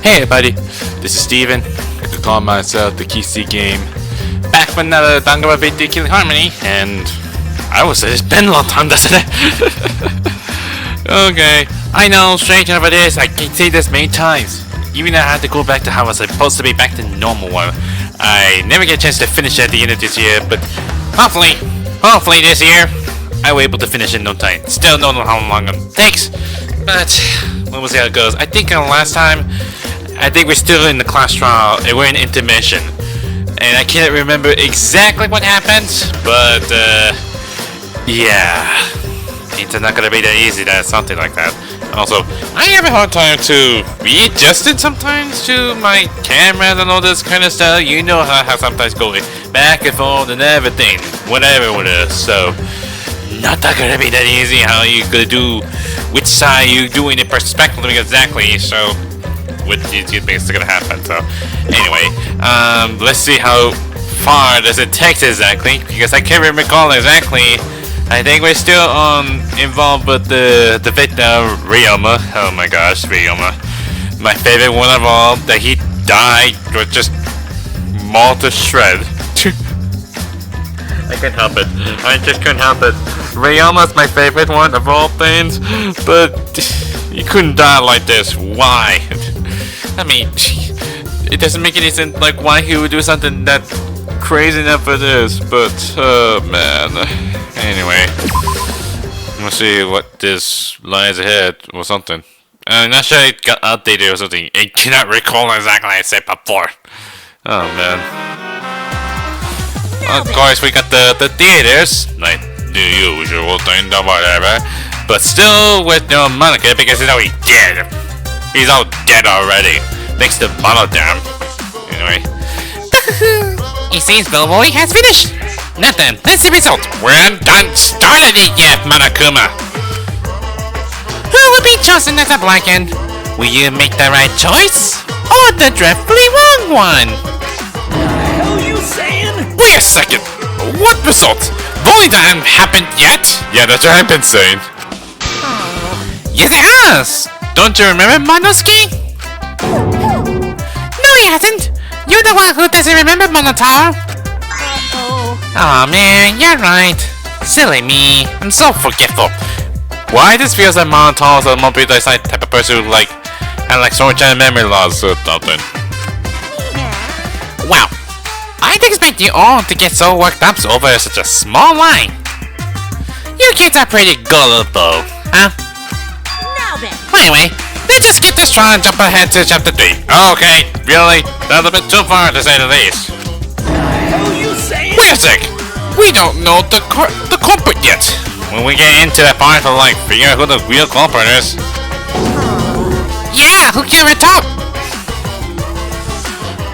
Hey everybody, this is Steven. I could call myself the Kissy Game. Back with another Danganronpa Killing Harmony, and I would say it's been a long time, doesn't it? Okay, I know, strange enough it is, I can say this many times. Even though I had to go back to how I was supposed to be back to normal one. I never get a chance to finish at the end of this year, but hopefully this year, I will be able to finish in no time. Still don't know how long it takes, but we'll see how it goes. I think last time, I think we're still in the class trial, and we're in intermission. And I can't remember exactly what happened, but yeah. It's not gonna be that easy, that's something like that. Also, I have a hard time to readjust it sometimes to my camera and all this kind of stuff. You know how I sometimes go back and forth and everything, whatever it is. So, not that gonna be that easy how you gonna do, which side you doing it perspectively exactly. So, which these things are gonna happen. So, anyway, let's see how far does it take exactly, because I can't recall exactly. I think we're still involved with the victim, Ryoma. Oh my gosh, Ryoma. My favorite one of all, that he died with just mauled to shred. I can't help it. I just couldn't help it. Ryoma's my favorite one of all things, but you couldn't die like this. Why? I mean, it doesn't make any sense, like, why he would do something that crazy enough for this, but, man. Anyway, let's see what this lies ahead or something. I'm not sure it got updated or something. I cannot recall exactly what I said before. Oh man. Of course, we got the theaters, like the usual thing or whatever, but still with no Monica because he's already dead. He's all dead already, thanks to Monodam. Anyway. It seems Bellboy has finished. Nothing. Let's see the result. We haven't started it yet, Monokuma. Who will be chosen as a black end? Will you make the right choice or the dreadfully wrong one? What the hell are you saying? Wait a second. What result? Voting hasn't happened yet? Yeah, that's what I've been saying. Yes, it has. Don't you remember, Monosuke? No, he hasn't. You're the one who doesn't remember Minotaur. Aw, man, you're right. Silly me. I'm so forgetful. Why this feels like Minotaur is a multi-side type of person who like so much memory loss or something. Wow. I didn't expect you all to get so worked up over such a small line. You kids are pretty gullible, huh? Now then. Anyway, let's just skip this trial and jump ahead to chapter 3. Okay, really? That's a bit too far to say the least. Wait a sec! We don't know the culprit yet! When we get into that part of like figure out who the real culprit is. Yeah, who can we talk?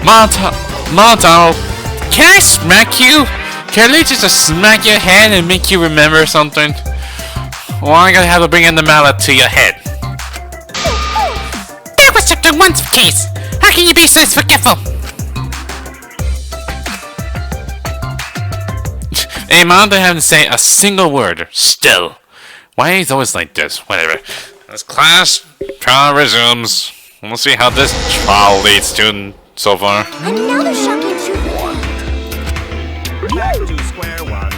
Monotaro, Can I smack you? can I just smack your head and make you remember something? Or I'm gonna have to bring in the mallet to your head. That was chapter 1's case. How can you be so forgetful? Hey, Mom, they haven't said a single word. Still. Why is he always like this? Whatever. This class trial resumes. We'll see how this trial leads to so far. Another shocking truth. Back to square one.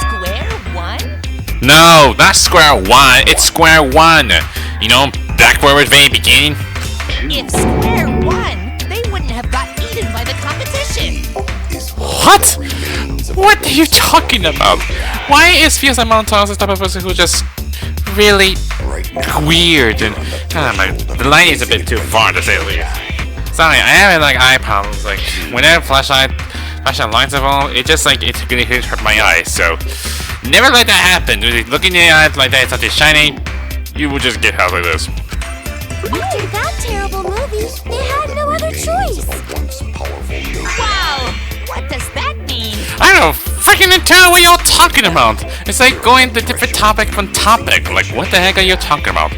Square one? No, not square one. It's square one. You know, back where we're at the very beginning. If square one, they wouldn't have got eaten by the competition. What? What are you talking about? Why is feels like Monotone the type of person who's just really weird and the light is a bit too far to say the least. Sorry, I have like eye problems. Like whenever flashlight lights up all, it just like it's gonna hurt my eyes. So never let that happen. Looking in your eyes like that, something shiny, you will just get out like this. After that terrible movie, they had no other choice. Wow, what does that mean? I don't freaking tell what you're talking about. It's like going to different topic from topic. Like what the heck are you talking about?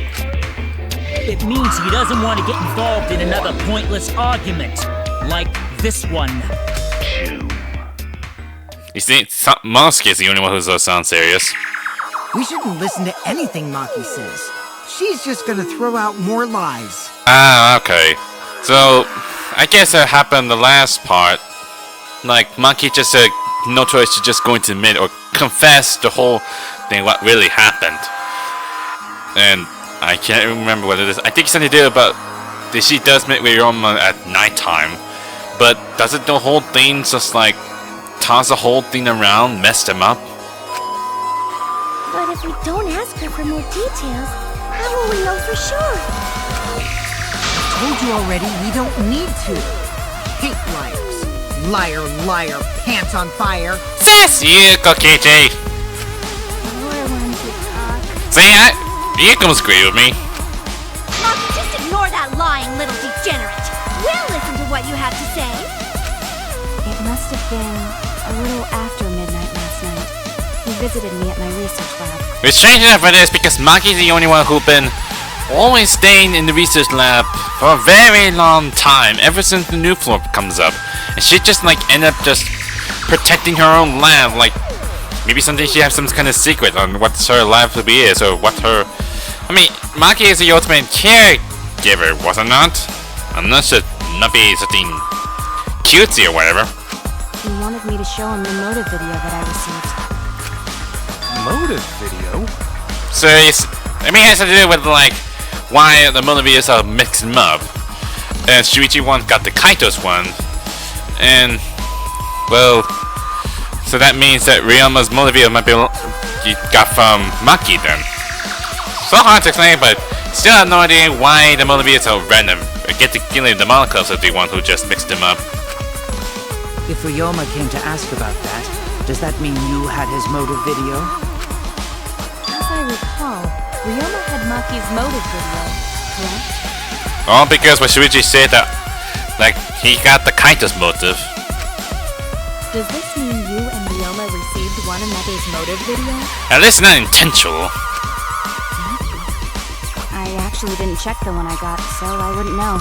It means he doesn't want to get involved in another pointless argument, like this one. You see, Maki is the only one who sounds serious. We shouldn't listen to anything Maki says. She's just gonna throw out more lies. Ah, okay. So, I guess that happened the last part. Like, Maki just said no choice to just going to admit or confess the whole thing, what really happened. And I can't remember what it is. I think something to do about that she does meet Ryoma at nighttime. But doesn't the whole thing just like toss the whole thing around, mess them up? But if we don't ask her for more details, how will we know for sure? I told you already, we don't need to. Hate liars. Liar, liar, pants on fire. Sass you, Kokichi! More ones who talk. See, you can agree with me. Maki, just ignore that lying little degenerate. We'll listen to what you have to say. It must have been a little after midnight last night. He visited me at my research lab. It's strange enough for this because Maki's the only one who's been always staying in the research lab for a very long time, ever since the new floor comes up. And she just like ended up just protecting her own lab, like maybe something she has some kind of secret on what her lab to be is, or what her... I mean, Maki is the ultimate caregiver, was it not? Unless it not be something cutesy or whatever. He wanted me to show him the motive video that I received. Motive video? So I mean, it has to do with like why the motive videos are mixed up. And Shuichi one got the Kaito's one, and well, so that means that Ryoma's motive video might be you got from Maki then. So hard to explain, but still have no idea why the motive videos are random. I get the feeling the monocults are the one who just mixed them up. If Ryoma came to ask about that, does that mean you had his motive video? As I recall, Ryoma had Maki's motive video, correct? All because when Shuichi said that, like, he got the Kaito's motive. Does this mean you and Ryoma received one another's motive video? At least not intentional. I actually didn't check the one I got, so I wouldn't know.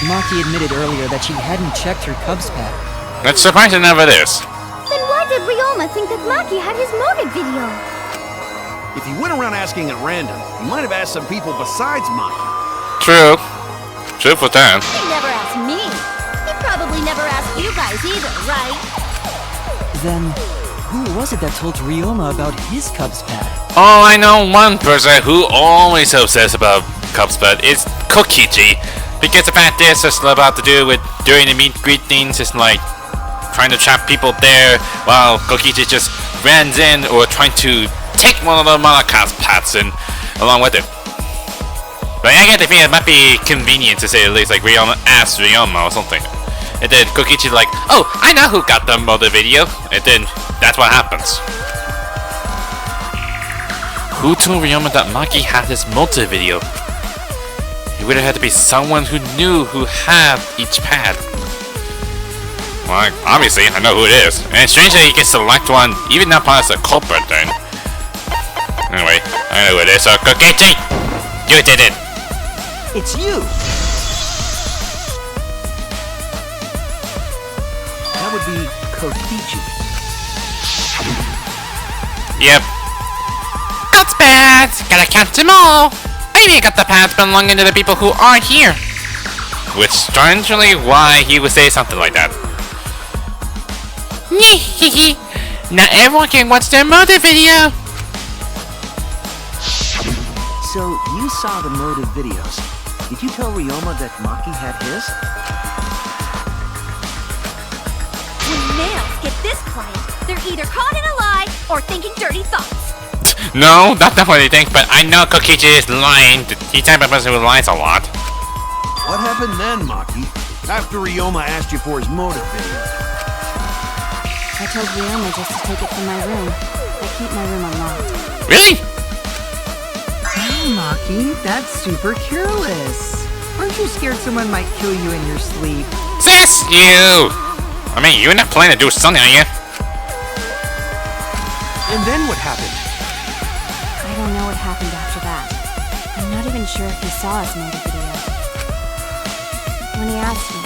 Maki admitted earlier that she hadn't checked her Cubs pad. That's surprising enough it is. Then why did Ryoma think that Maki had his motive video? If he went around asking at random, he might have asked some people besides Maki. True. True for that. He never asked me. He probably never asked you guys either, right? Then, who was it that told Ryoma about his Cubs pad? Oh, I know one person who always obsessed about Cubs, but it's Kokichi. Because the fact is, it's about to do with during the meet greet things, it's like trying to trap people there while Kokichi just runs in or trying to take one of the Malaka's paths in along with it. But I get the feeling it might be convenient to say at least, like Ryoma asked Ryoma or something. And then Kokichi like, oh, I know who got the motive video. And then that's what happens. Who told Ryoma that Maki had his motive video? It would have had to be someone who knew who had each pad. Well, obviously, I know who it is. And strangely, he gets to select one, even not part as a culprit then. Anyway, I know who it is, so Kokichi! You did it! It's you! That would be Kokichi. Yep. That's bad. Gotta count them all. Maybe I got the pads belonging to the people who aren't here. Which, strangely, why he would say something like that. Not everyone can watch their motive video. So, you saw the motive videos. Did you tell Ryoma that Maki had his? When males get this quiet, they're either caught in a lie or thinking dirty thoughts. No, that's not what he thinks, but I know Kokichi is lying. He's the type of person who lies a lot. What happened then, Maki? After Ryoma asked you for his motive video? I told Ryoma just to take it from my room. I keep my room unlocked. Really? Oh, Maki, that's super careless. Aren't you scared someone might kill you in your sleep? Sis, you! I mean, you're not planning to do something, are you? And then what happened? I don't know what happened after that. I'm not even sure if he saw his motive video. When he asked me,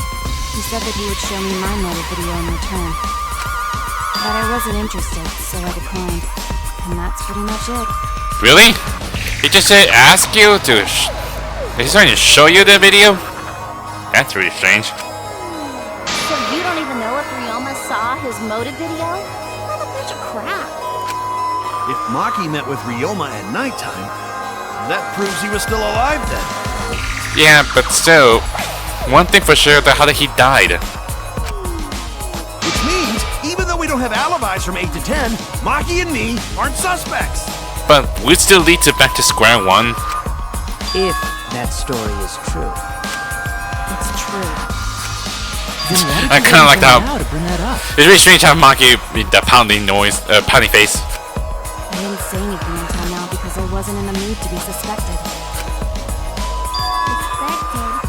he said that he would show me my motive video in return. But I wasn't interested, so I declined. And that's pretty much it. Really? He just asked you to. He's trying to show you the video. That's really strange. So you don't even know if Ryoma saw his motive video? What a bunch of crap. If Maki met with Ryoma at nighttime, that proves he was still alive then. Yeah, but still, one thing for sure: how did he died? Which means, even though we don't have alibis from 8 to 10, Maki and me aren't suspects. But we still lead to back to square one. If that story is true. It's true. Then why I did you kind of like bring that. it out to bring that up? It's really strange how Maki the pounding noise, pounding face. I didn't say anything until now because I wasn't in the mood to be suspected. Suspected?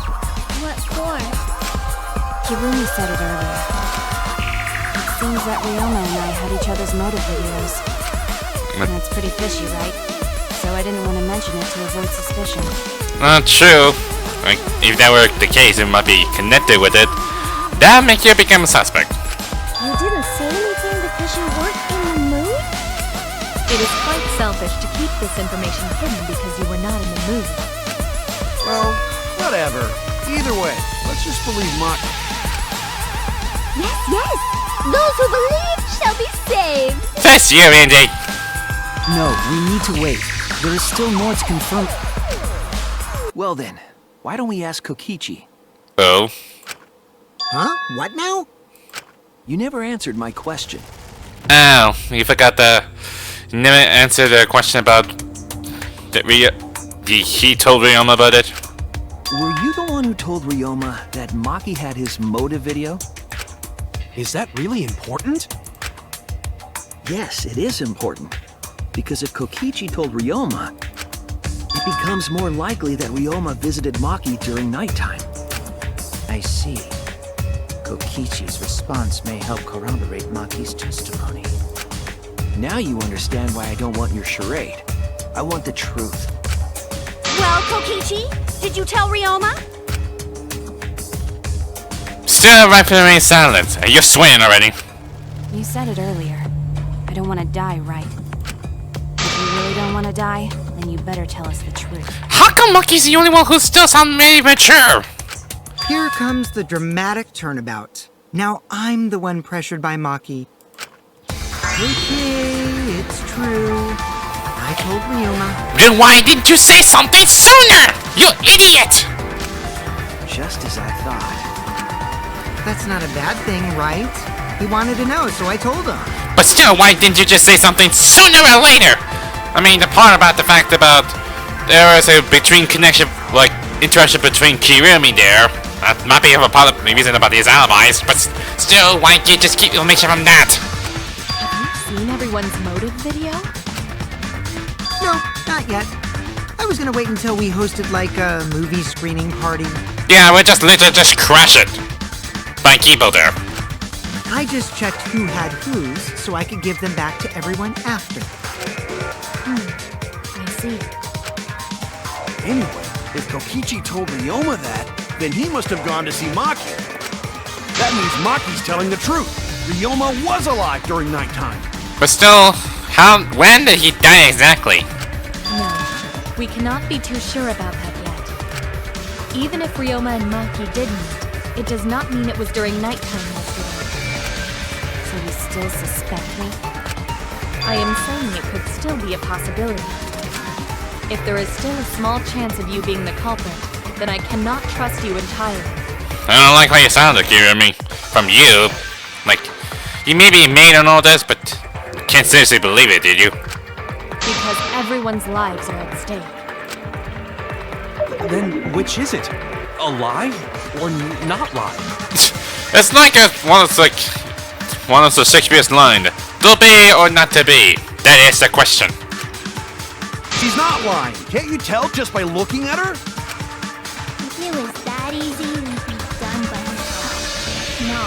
What for? Kirumi said it earlier. It seems that Ryoma and I had each other's motive videos. And that's pretty fishy, right? So I didn't want to mention it to avoid suspicion. Not true. Like, if that were the case, it might be connected with it. That makes you become a suspect. You didn't say anything because you weren't in the mood? It is quite selfish to keep this information hidden because you were not in the mood. Well, whatever. Either way, let's just believe Maki. Yes, yes! Those who believe shall be saved! That's you, Andy. No, we need to wait. There is still more to confirm. Well then, why don't we ask Kokichi? Oh. Huh? What now? You never answered my question. Oh, you forgot you never answered the question about that he told Ryoma about it. Were you the one who told Ryoma that Maki had his motive video? Is that really important? Yes, it is important. Because if Kokichi told Ryoma, it becomes more likely that Ryoma visited Maki during nighttime. I see. Kokichi's response may help corroborate Maki's testimony. Now you understand why I don't want your charade. I want the truth. Well, Kokichi, did you tell Ryoma? Still right for the main silence. You're swearing already. You said it earlier. I don't want to die, right? If you really don't want to die, then you better tell us the truth. How come Maki's the only one who still sounds really mature? Here comes the dramatic turnabout. Now I'm the one pressured by Maki. Okay, it's true. I told Ryoma. Then why didn't you say something sooner? You idiot! Just as I thought. That's not a bad thing, right? He wanted to know, so I told him. But still, why didn't you just say something sooner or later? I mean, the part about the fact about there was a interaction between Kirumi there. That might be a part of the reason about his alibis, but still, why can't you just keep information from that? Have you seen everyone's motive video? No, not yet. I was gonna wait until we hosted like a movie screening party. Yeah, we'll just literally just crash it. By Kibo there. I just checked who had whose so I could give them back to everyone after. I see. Anyway, if Kokichi told Ryoma that, then he must have gone to see Maki. That means Maki's telling the truth. Ryoma was alive during nighttime. But still, when did he die exactly? No, we cannot be too sure about that yet. Even if Ryoma and Maki did meet, it does not mean it was during nighttime yesterday. So you still suspect me? I am saying it could still be a possibility. If there is still a small chance of you being the culprit, then I cannot trust you entirely. I don't like how you sounded, Kirumi. From you. Like, you may be made on all this, but you can't seriously believe it, did you? Because everyone's lives are at stake. Then which is it? Alive or not live? It's like one of the Shakespeare's lines. To be or not to be? That is the question. She's not lying. Can't you tell just by looking at her? If it was that easy, we'd be done by now. No,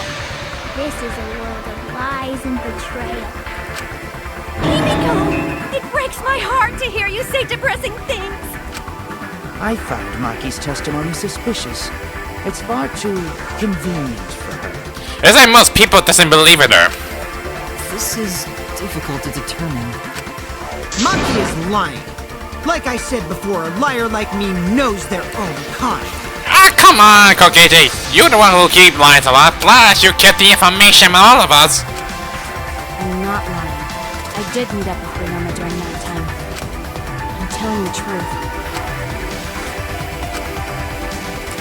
this is a world of lies and betrayal. Himiko! It breaks my heart to hear you say depressing things! I found Maki's testimony suspicious. It's far too convenient for her. It's like most people doesn't believe in her. This is difficult to determine. Maki is lying. Like I said before, a liar like me knows their own kind. Ah, come on, Kokichi. You're the one who keep lying a lot. Plus, you kept the information from all of us. I'm not lying. I did meet up with Ryoma during that time. I'm telling the truth.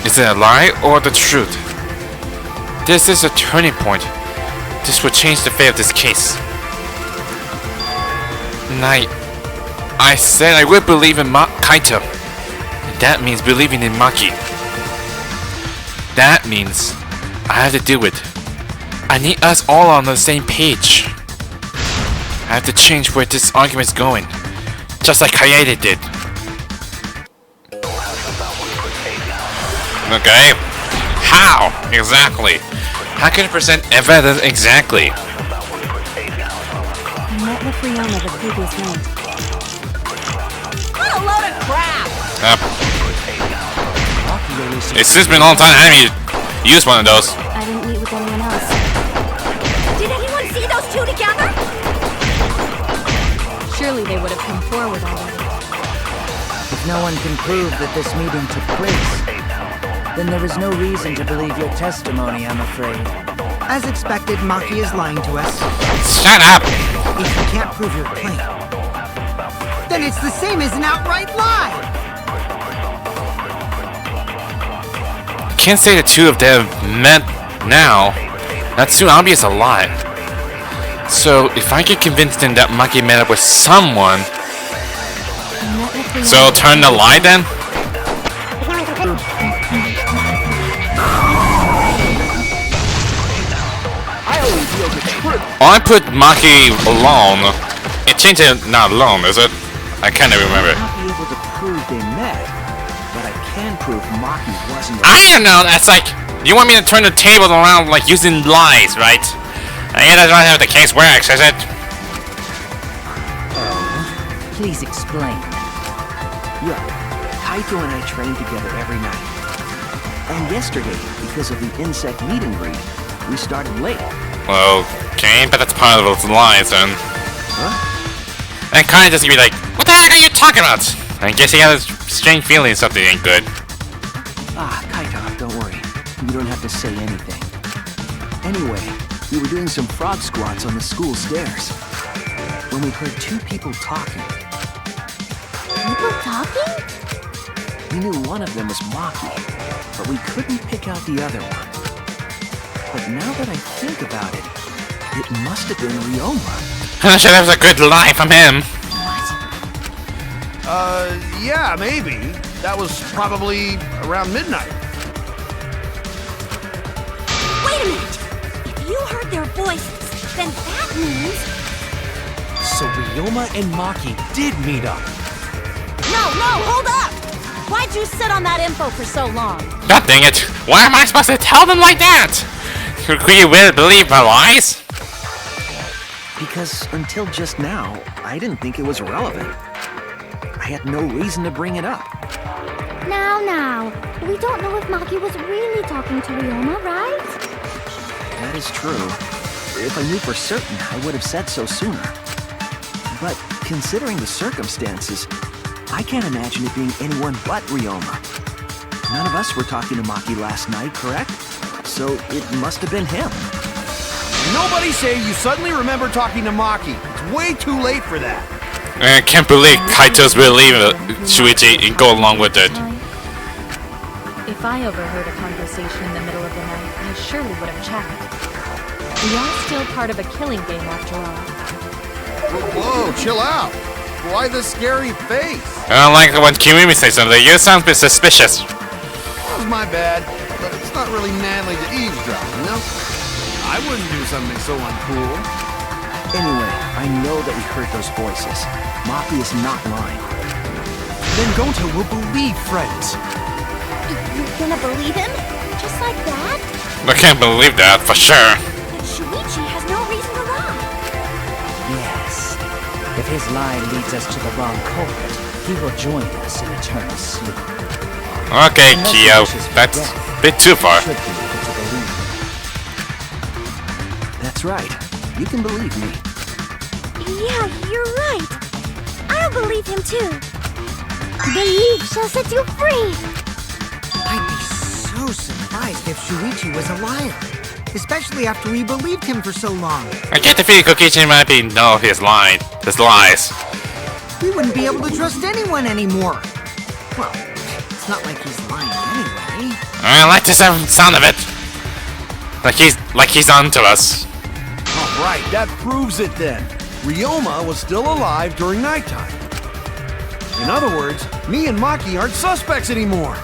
Is it a lie or the truth? This is a turning point. This will change the fate of this case. And I said I would believe in Kaito. And that means believing in Maki. That means I have to do it. I need us all on the same page. I have to change where this argument's going. Just like Kaede did. Okay. How? Exactly. How can I present evidence exactly? I met with Ryoma the previous night. What a load of crap! It's just been a long time I haven't used one of those. I didn't meet with anyone else. Did anyone see those two together? Surely they would have come forward already. If no one can prove that this meeting took place, then there is no reason to believe your testimony, I'm afraid. As expected, Maki is lying to us. Shut up! If you can't prove your claim, then it's the same as an outright lie! Can't say the two of them met now. That's too obvious a lie. So if I could convince them that Maki met up with someone, so turn the lie then? I put Maki alone. It changed it not alone, is it? I can't remember. I'm not be able to prove they met, but I can prove Maki wasn't. I don't know. That's like you want me to turn the tables around like using lies, right? I guess that's not how the case works, is it? Please explain. Yeah, Kaito and I train together every night. And yesterday, because of the insect meet and greet, we started late. Well, okay, but that's part of those lies, then. Huh? And kind of just be like, what the heck are you talking about? I guess he has a strange feeling something ain't good. Ah, Kaito, don't worry. You don't have to say anything. Anyway, we were doing some frog squats on the school stairs when we heard two people talking. People talking? We knew one of them was Maki, but we couldn't pick out the other one. But now that I think about it, it must have been Ryoma. I'm sure that was a good lie from him. Yeah, maybe. That was probably around midnight. Wait a minute! If you heard their voices, then that means... So Ryoma and Maki did meet up. No, hold up! Why'd you sit on that info for so long? God dang it! Why am I supposed to tell them like that? Could you really believe my lies? Because until just now, I didn't think it was relevant. I had no reason to bring it up. Now, we don't know if Maki was really talking to Ryoma, right? That is true. If I knew for certain, I would have said so sooner. But considering the circumstances, I can't imagine it being anyone but Ryoma. None of us were talking to Maki last night, correct? So it must have been him. Nobody say you suddenly remember talking to Maki. It's way too late for that. I can't believe Kaito's believing Shuichi and go along with it. If I overheard a conversation in the middle of the night, I surely would have checked. We are still part of a killing game after all. Whoa, chill out. Why the scary face? I don't like when Kirimi says something. You sound a bit suspicious. That was my bad, but it's not really manly to eavesdrop, you know? I wouldn't do something so uncool. Anyway, I know that we heard those voices. Maki is not lying. Then Gonta will believe friends. You're gonna believe him? Just like that? I can't believe that, for sure. But Shuichi has no reason to lie. Yes. If his lie leads us to the wrong culprit, he will join us in eternal sleep. Okay, Kyo, that's a bit too far. Should be able to believe him. That's right. You can believe me. Yeah, you're right. I'll believe him too. Believe shall set you free! I'd be so surprised if Shuichi was a liar. Especially after we believed him for so long. I get the feeling Kokichi might be no his line. His lies. We wouldn't be able to trust anyone anymore. Well, it's not like he's lying anyway. I like the sound of it. Like he's on to us. Alright, that proves it then. Ryoma was still alive during nighttime. In other words, me and Maki aren't suspects anymore.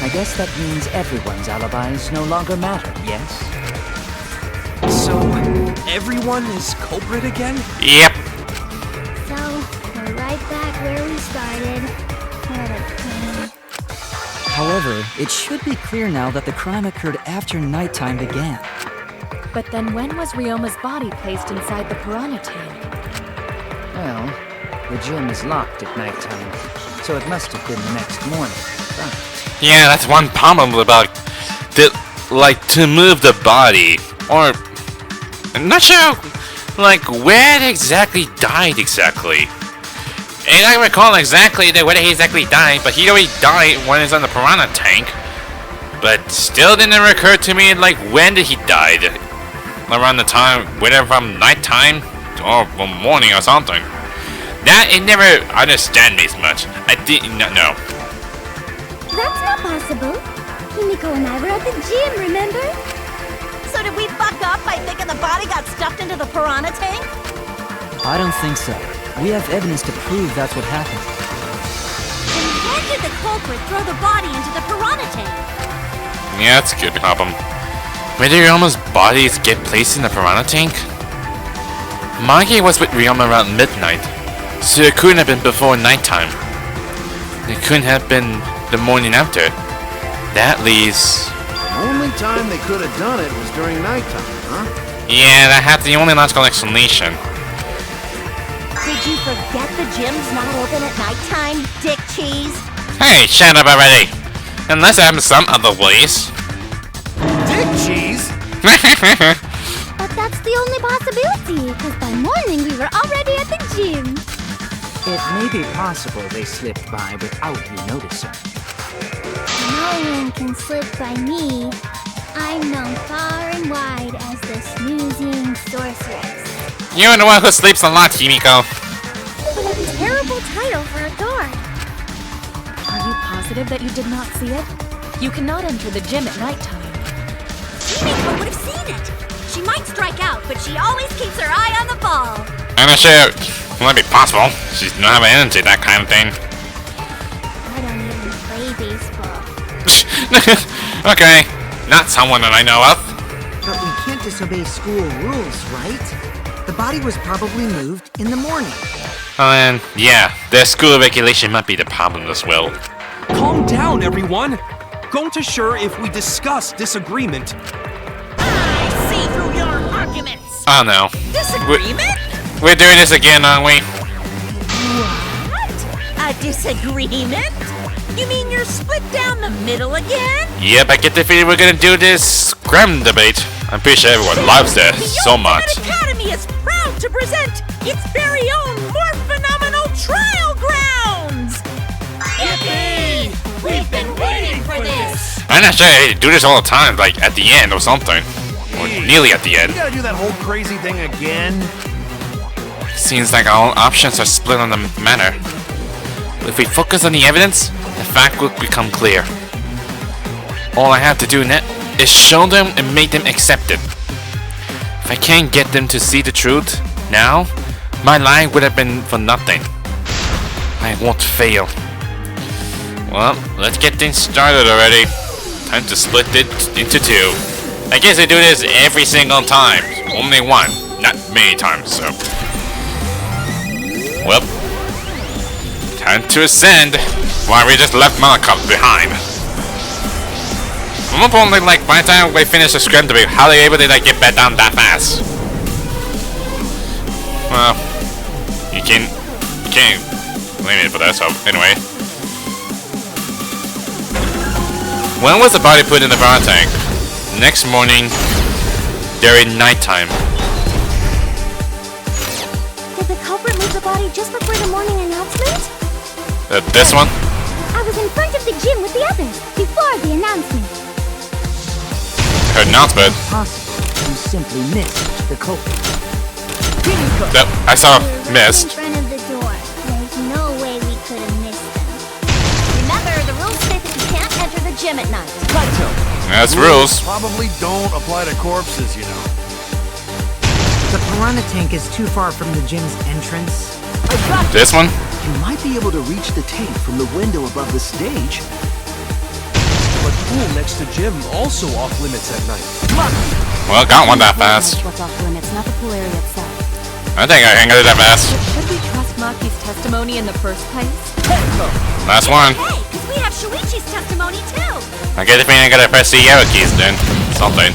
I guess that means everyone's alibis no longer matter, yes? So, everyone is culprit again? Yep. So, we're right back where we started. What a pain. However, it should be clear now that the crime occurred after nighttime began. But then when was Ryoma's body placed inside the piranha tank? Well, the gym is locked at nighttime, so it must have been the next morning. But Yeah, that's one problem about to move the body, or I'm not sure like where it exactly died exactly. And I recall exactly where he exactly died, but he already died when he's on the piranha tank. But still didn't occur to me like when did he die? Around the time, whether from nighttime or from morning or something. That it never understand me as much. I did not know. That's not possible. Himiko and I were at the gym, remember? So did we fuck up by thinking the body got stuffed into the piranha tank? I don't think so. We have evidence to prove that's what happened. Then when did the culprit throw the body into the piranha tank? Yeah, that's a good problem. Where did Ryoma's bodies get placed in the piranha tank? Maki was with Ryoma around midnight, so it couldn't have been before nighttime. It couldn't have been the morning after. That leaves... The only time they could have done it was during nighttime, huh? Yeah, that had the only logical explanation. Did you forget the gym's not open at nighttime, dick cheese? Hey, shut up already! Unless I have some other ways. Dick cheese? But that's the only possibility, because by morning we were already at the gym. It may be possible they slipped by without you noticing. No one can slip by me. I'm known far and wide as the snoozing sorceress. You're the one who sleeps a lot, Himiko. What a terrible title for a guard. Are you positive that you did not see it? You cannot enter the gym at nighttime. Himiko would have seen it. She might strike out, but she always keeps her eye on the ball. I'm not sure it might be possible. She's not having energy, that kind of thing. I don't even play baseball. Okay, not someone that I know of. But we can't disobey school rules, right? The body was probably moved in the morning. And yeah, the school regulation might be the problem as well. Calm down, everyone! Don't assure if we discuss disagreement. I see through your arguments. Oh no. Disagreement? We're doing this again, aren't we? What? A disagreement? You mean you're split down the middle again? Yep, I get the feeling we're gonna do this scrum debate. I'm pretty sure everyone loves this so much. The Academy is proud to present its very own more phenomenal trial grounds! Yippee! We've been waiting for this! I'm not sure they do this all the time, like at the end or something. Or nearly at the end. You gotta do that whole crazy thing again? Seems like our options are split on the matter. If we focus on the evidence, the fact will become clear. All I have to do now is show them and make them accept it. If I can't get them to see the truth now, my lie would have been for nothing. I won't fail. Well, let's get things started already. Time to split it into two. I guess I do this every single time. Only one, not many times, so. Well, time to ascend. Why we just left Malakov behind. I'm wondering, like, by the time we finish the scrim debate, how they able to like get back down that fast? Well, you can't blame it for that. So anyway, when was the body put in the piranha tank? Next morning, during nighttime. Did the culprit move the body just before the morning announcement? This one? I was in front of the gym with the others before the announcement. Her announcement. Possible. You simply missed the culprit. Yep, I saw In missed. front of the door. There's no way we could have missed them. Remember, the rules say that you can't enter the gym at night. That's rules. Probably don't apply to corpses, you know. The piranha tank is too far from the gym's entrance. This one? You might be able to reach the tank from the window above the stage. But pool next to gym also off limits at night. Well, got one that fast. What's off limits, not the pool area itself. I think I can get it that fast. Should we trust Maki's testimony in the first place? Last one. Hey, because we have Shuichi's testimony too. I get the feeling I gotta press the arrow keys then. Something.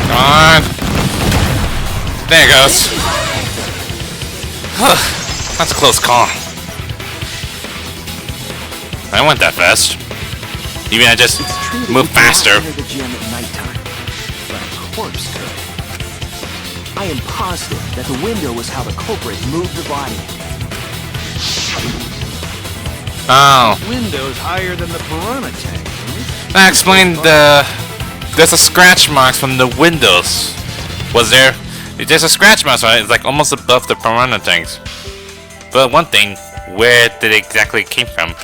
Come on. There it goes. That's a close call. I went that fast. Even I just move faster. Enter the gym at nighttime, but a corpse could. I am positive that the window was how the culprit moved the body. Oh. Windows higher than the piranha tank. That explained there's a scratch marks from the windows. Was there? There's a scratch mark, right? It's like almost above the piranha tanks. But one thing, where did it exactly came from?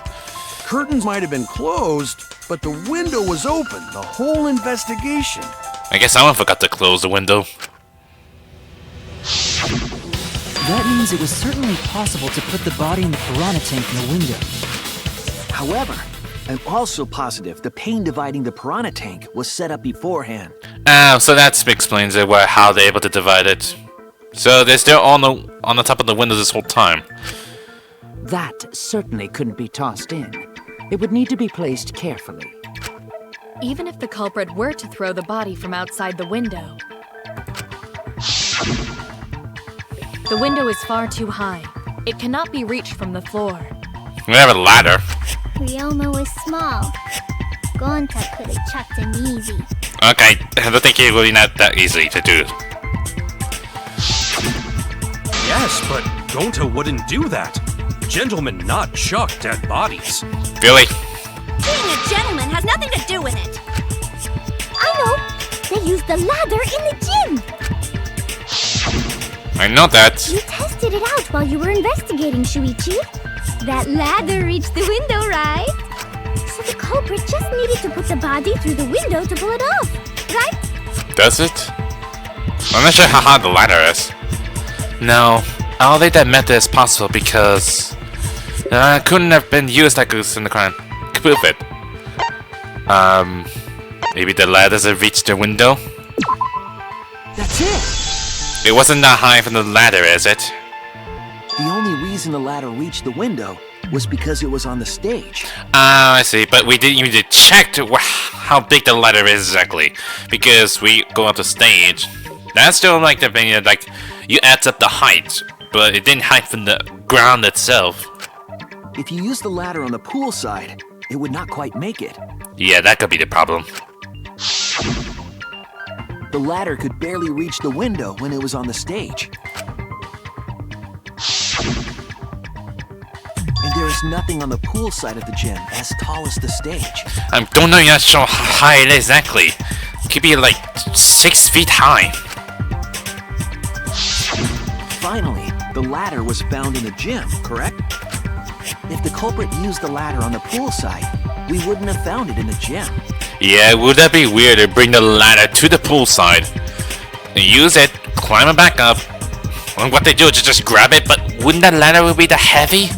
Curtains might have been closed, but the window was open. The whole investigation. I guess someone forgot to close the window. That means it was certainly possible to put the body in the piranha tank in the window. However, I'm also positive the pane dividing the piranha tank was set up beforehand. So that explains it, how they're able to divide it. So they're still on the top of the windows this whole time. That certainly couldn't be tossed in. It would need to be placed carefully. Even if the culprit were to throw the body from outside the window, the window is far too high. It cannot be reached from the floor. We have a ladder. Ryoma was small. Gonta could have chucked him easy. Okay, I don't think it will be not that easy to do. Yes, but Gonta wouldn't do that. Gentlemen not chuck dead bodies. Really? Being a gentleman has nothing to do with it. I know. They used the ladder in the gym. I know that. You tested it out while you were investigating, Shuichi. That ladder reached the window, right? So the culprit just needed to put the body through the window to pull it off, right? Does it? I'm not sure how hard the ladder is. No, I don't think that method is possible because couldn't have been used like this in the crime. Prove it. Maybe the ladder doesn't reach the window. That's it! It wasn't that high from the ladder, is it? The only reason the ladder reached the window was because it was on the stage. I see, but we didn't even check how big the ladder is exactly. Because we go up the stage. That's still like the thing, like, you add up the height, but it didn't height from the ground itself. If you use the ladder on the pool side, it would not quite make it. Yeah, that could be the problem. The ladder could barely reach the window when it was on the stage. And there is nothing on the pool side of the gym as tall as the stage. I don't know yet how high it is exactly. It could be like 6 feet high. Finally, the ladder was found in the gym, correct? If the culprit used the ladder on the pool side, we wouldn't have found it in the gym. Yeah, would that be weird to bring the ladder to the pool side, use it, climb it back up, and what they do is just grab it, but wouldn't that ladder be that heavy?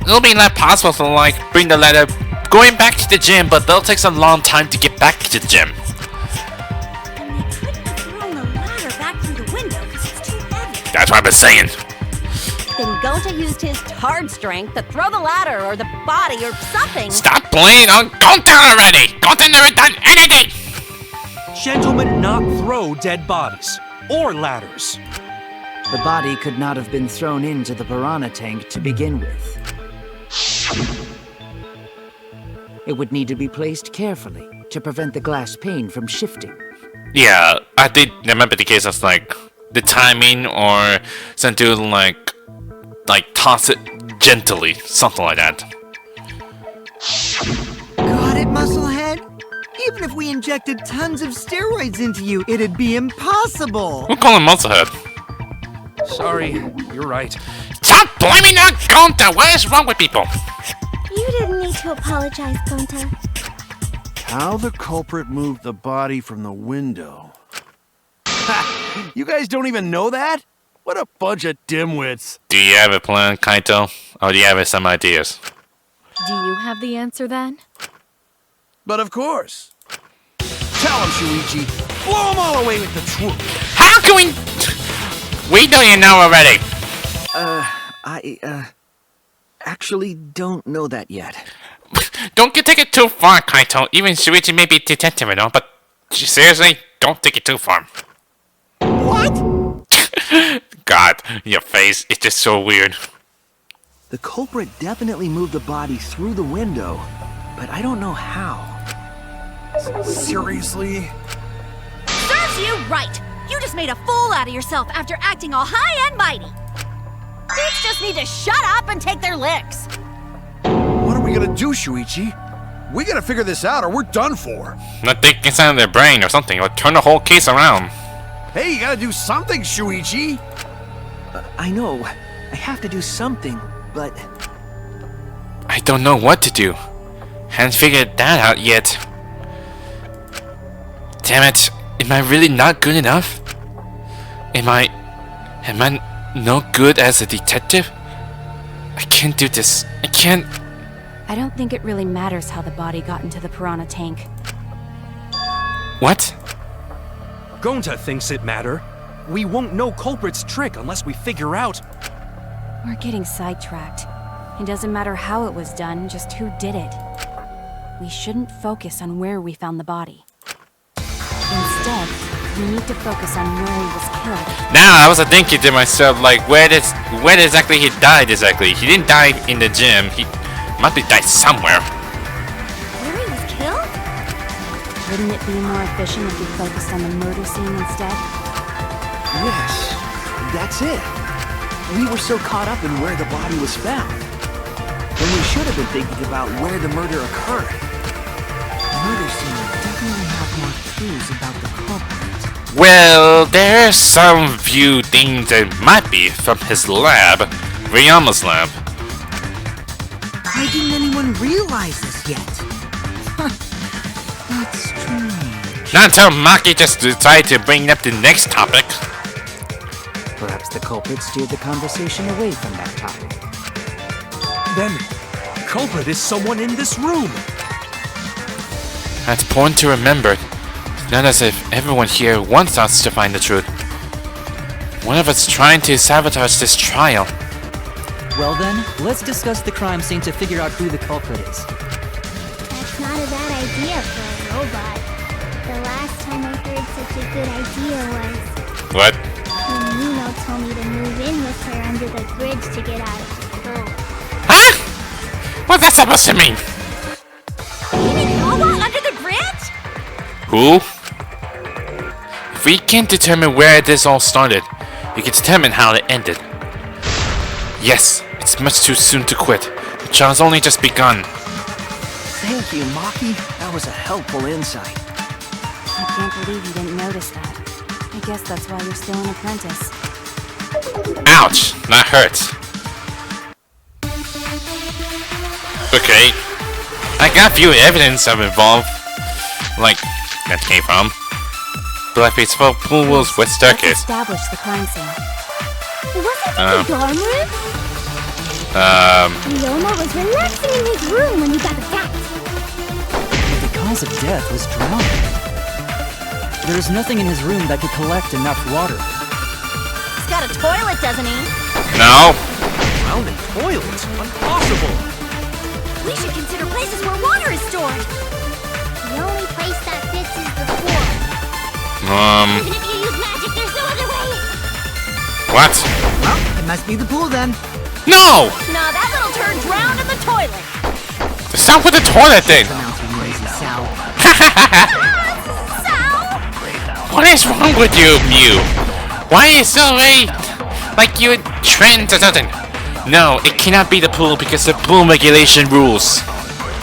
It'll be not possible to like bring the ladder going back to the gym, but that'll take some long time to get back to the gym. And they couldn't have thrown the ladder back through the window because it's too heavy. That's what I've been saying. Then Gonta used his hard strength to throw the ladder or the body or something. Stop playing on Gonta already! Gonta never done anything! Gentlemen not throw dead bodies. Or ladders. The body could not have been thrown into the piranha tank to begin with. It would need to be placed carefully to prevent the glass pane from shifting. Yeah, I did remember the case of like the timing or something like toss it gently, something like that. Got it, Musclehead? Even if we injected tons of steroids into you, it'd be impossible. We'll call him Musclehead. Sorry, you're right. Stop blaming that Gonta! What is wrong with people? You didn't need to apologize, Gonta. How the culprit moved the body from the window. Ha! You guys don't even know that? What a bunch of dimwits. Do you have a plan, Kaito? Or do you have some ideas? Do you have the answer then? But of course. Tell him, Shuichi. Blow him all away with the truth. How can we... We don't even know already. I actually don't know that yet. Don't take it too far, Kaito. Even Shuichi may be detective and all, but seriously, don't take it too far. What? God, your face is just so weird. The culprit definitely moved the body through the window, but I don't know how. Seriously? Serves you right! You just made a fool out of yourself after acting all high and mighty! Dudes just need to shut up and take their licks! What are we gonna do, Shuichi? We gotta figure this out or we're done for. Not think inside of their brain or something, or turn the whole case around. Hey, you gotta do something, Shuichi! I know. I have to do something, but... I don't know what to do. Haven't figured that out yet. Damn it. Am I really not good enough? Am I no good as a detective? I can't do this. I can't... I don't think it really matters how the body got into the piranha tank. What? Gonta thinks it matter. We won't know culprit's trick unless we figure out. We're getting sidetracked. It doesn't matter how it was done, just who did it. We shouldn't focus on where we found the body. Instead, we need to focus on where he was killed. Now, I was thinking to myself, like, where exactly he died exactly? He didn't die in the gym. He must be died somewhere. Where he was killed? Wouldn't it be more efficient if we focused on the murder scene instead? Yes, that's it. We were so caught up in where the body was found. When we should have been thinking about where the murder occurred. The murder scene would definitely have more clues about the culprit. Well, there's some few things that might be from his lab, Ryama's lab. Why didn't anyone realize this yet? That's strange. Not until Maki just decided to bring up the next topic. Perhaps the culprit steered the conversation away from that topic. Then, culprit is someone in this room. That's important to remember. It's not as if everyone here wants us to find the truth. One of us trying to sabotage this trial. Well then, let's discuss the crime scene to figure out who the culprit is. That's not a bad idea for a robot. The last time I heard such a good idea was... What? when Nino told me to move in with her under the bridge to get out of school. Huh? What's that supposed to mean? You mean Noah under the bridge? Who? If we can determine where this all started, we can determine how it ended. Yes, it's much too soon to quit. The trial's only just begun. Thank you, Maki. That was a helpful insight. I can't believe you didn't notice that. I guess that's why you're still an apprentice. Ouch! That hurts. Okay. I got few evidence of involved. Like, that came from. Blackface pool was with Let's staircase. establish the crime scene. Wasn't it the dorm room? Ryoma was relaxing in his room when he got attacked. The cause of death was drowning. There is nothing in his room that could collect enough water. He's got a toilet, doesn't he? No. Drowning toilets? Impossible. We should consider places where water is stored. The only place that fits is the pool. Even if you use magic, there's no other way. What? Well, it must be the pool then. No! Nah, that little turd drowned in the toilet. Stop with the toilet thing! Come out, you crazy Sal. Sal? What is wrong with you, Mew? Why are you so late? Like you trends or something? No, it cannot be the pool because the pool regulation rules.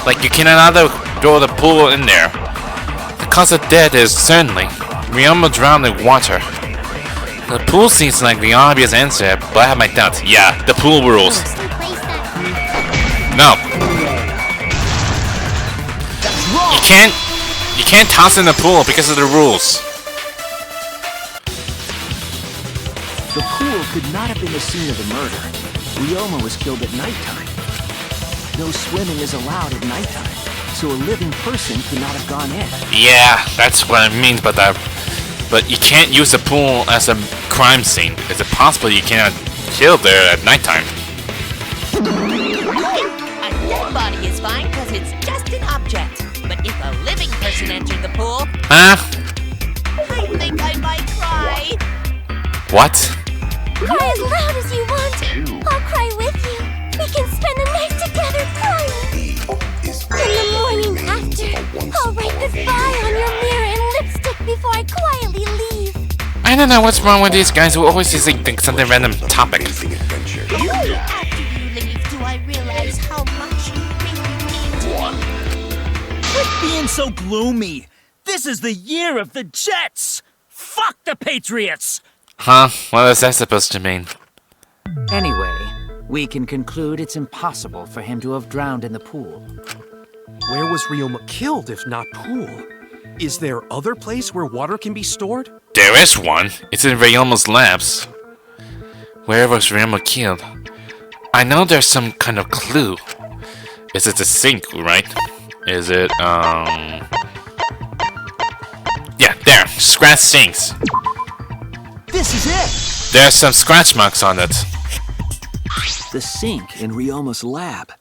Like you cannot throw the pool in there. The cause of death is certainly Ryoma drowned in water. The pool seems like the obvious answer, but I have my doubts. Yeah, the pool rules. No. You can't toss in the pool because of the rules. The pool could not have been the scene of the murder. Ryoma was killed at nighttime. No swimming is allowed at nighttime, so a living person could not have gone in. Yeah, that's what I mean by that. But you can't use the pool as a crime scene. Is it possible you cannot kill there at nighttime? A dead body is fine because it's just an object. But if a living person entered the pool... Huh? I think I might cry. What? Cry as loud as you want. I'll cry with you. We can spend the night together crying. In the morning after, I'll write goodbye on your mirror in lipstick before I quietly leave. I don't know what's wrong with these guys who always just think something random topic. Only after you leave do I realize how much you really mean to me. Quit being so gloomy. This is the year of the Jets. Fuck the Patriots. Huh? What is that supposed to mean? Anyway, we can conclude it's impossible for him to have drowned in the pool. Where was Ryoma killed if not pool? Is there other place where water can be stored? There is one. It's in Ryoma's labs. Where was Ryoma killed? I know there's some kind of clue. Is it the sink, right? Is it, yeah, there. Scratch sinks. This is it! There's some scratch marks on it. The sink in Ryoma's lab.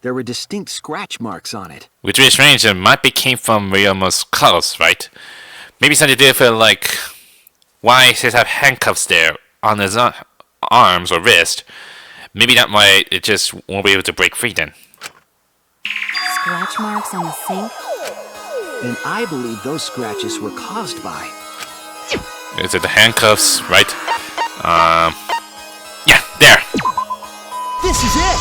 There were distinct scratch marks on it. Which is strange. It might be came from Ryoma's clothes, right? Maybe something to do with like why he have handcuffs there on his arms or wrist. Maybe that why it just won't be able to break free then. Scratch marks on the sink? And I believe those scratches were caused by... Is it the handcuffs, right? Yeah, there. This is it!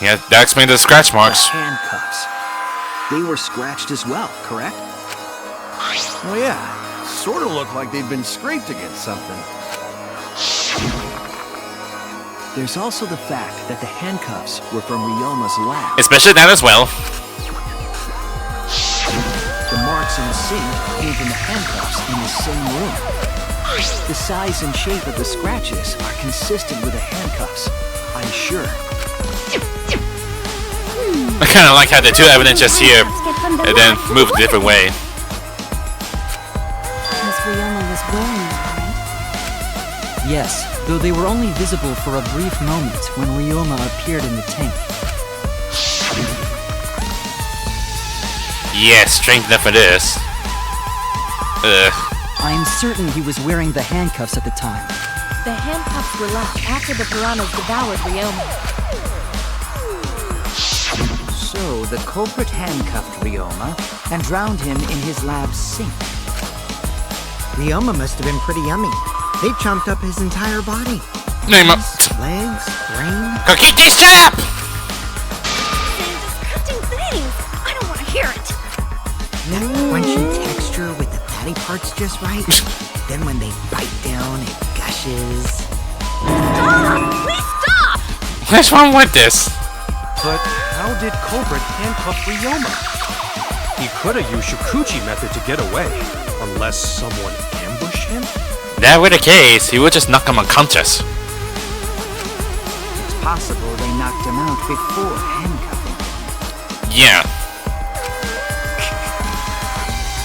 Yeah, that explains the scratch marks. The handcuffs. They were scratched as well, correct? Oh yeah, sort of look like they've been scraped against something. There's also the fact that the handcuffs were from Ryoma's lab. Especially that as well. The marks in the sink came from the handcuffs in the same room. The size and shape of the scratches are consistent with the handcuffs, I'm sure. I kind of like how the two evidence just here and then move a different way. Because Ryoma was wearing them, right? Yes, though they were only visible for a brief moment when Ryoma appeared in the tank. Yeah, strange enough it is. I am certain he was wearing the handcuffs at the time. The handcuffs were left after the piranhas devoured Ryoma. So the culprit handcuffed Ryoma and drowned him in his lab's sink. Ryoma must have been pretty yummy. They chomped up his entire body. Name up. Legs, brain. Kokichi, shut up! Disgusting things! I don't want to hear it! That crunchy texture with the fatty parts just right. Then when they bite down, it gushes. Stop! Please stop! What's wrong with this? But how did culprit handcuff Ryoma? He could have used Shuichi method to get away, unless someone ambushed him? If that were the case, he would just knock him unconscious. It's possible they knocked him out before handcuffing. Yeah.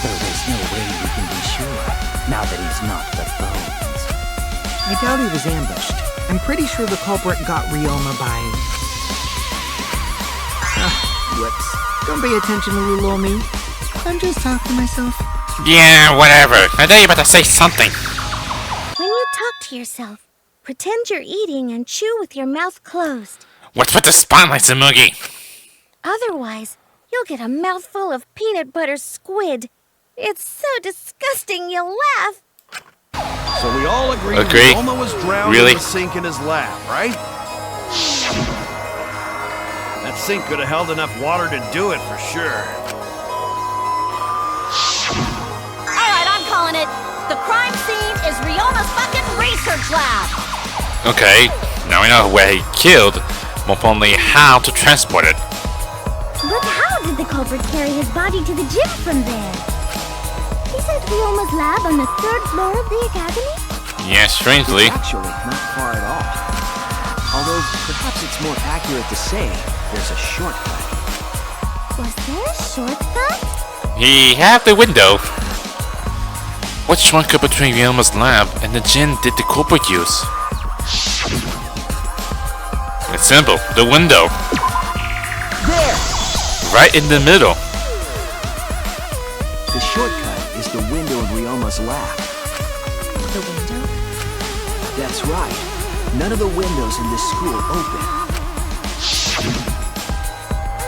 Though there's no way we can be sure, now that he's not the bones. I doubt he was ambushed. I'm pretty sure the culprit got Ryoma by... whoops. Don't pay attention to little me. I'm just talking to myself. Yeah, whatever. I thought you were about to say something. When you talk to yourself, pretend you're eating and chew with your mouth closed. What's with the spotlight, Samugi? Otherwise, you'll get a mouthful of peanut butter squid. It's so disgusting you'll laugh. So we all agree Agree. Ryoma was drowned Really? in the sink in his lab, right? That sink could have held enough water to do it for sure. Alright, I'm calling it. The crime scene is Ryoma's fucking research lab. Okay, now we know where he killed, but only how to transport it. But how did the culprit carry his body to the gym from there? Isn't Ryoma's lab on the 3rd floor of the academy? Yeah, strangely. It's actually not far at all. Although, perhaps it's more accurate to say there's a shortcut. Was there a shortcut? He had the window. What shortcut between Ryoma's lab and the gym did the culprit use? It's simple. The window. There! Right in the middle. The shortcut is the window in Ryoma's lab. The window? That's right. None of the windows in this school open.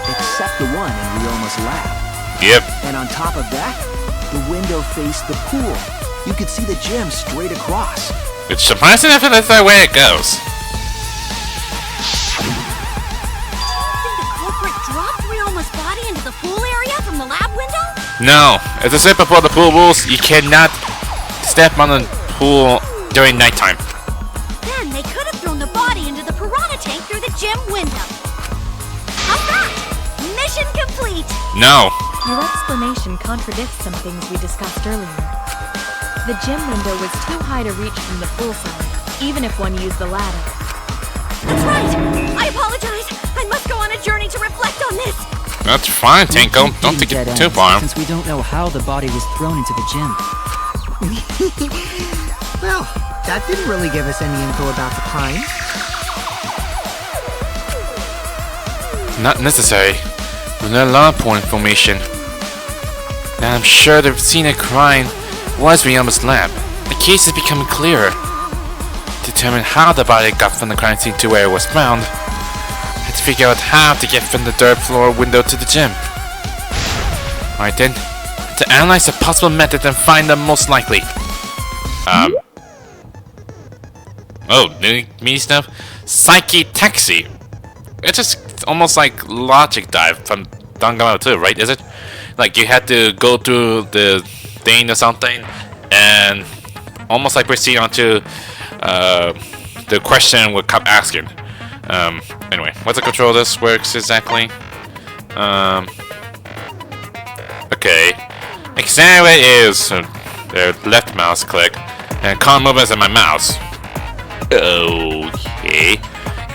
Except the one in Ryoma's lab. Yep. And on top of that, the window faced the pool. You could see the gym straight across. It's surprising if that's the way it goes. Did the culprit drop Ryoma's body into the pool area from the lab window? No, as I said before, the pool rules, you cannot step on the pool during nighttime. Then they could have thrown the body into the piranha tank through the gym window. How's that? Mission complete! No. Your explanation contradicts some things we discussed earlier. The gym window was too high to reach from the pool side, even if one used the ladder. That's right! I apologize! I must go on a journey to reflect on this! That's fine, Tanko. Don't take it too far. Since we don't know how the body was thrown into the gym. Well, that didn't really give us any info about the crime. Not necessary. We learned a lot of poor information. And I'm sure the scene of crime was Ryoma's lab. The case is becoming clearer. Determine how the body got from the crime scene to where it was found. Had to figure out how to get from the 3rd floor window to the gym. Alright then. To analyze the possible method and find the most likely. Oh, new me stuff? Psyche Taxi. It's just almost like Logic Dive from Danganronpa 2, right? Is it? Like you had to go through the thing or something, and almost like proceed on to the question would keep asking. Anyway, what's the control of this works exactly? Okay. Accelerate is the left mouse click, and calm movements in my mouse. Okay.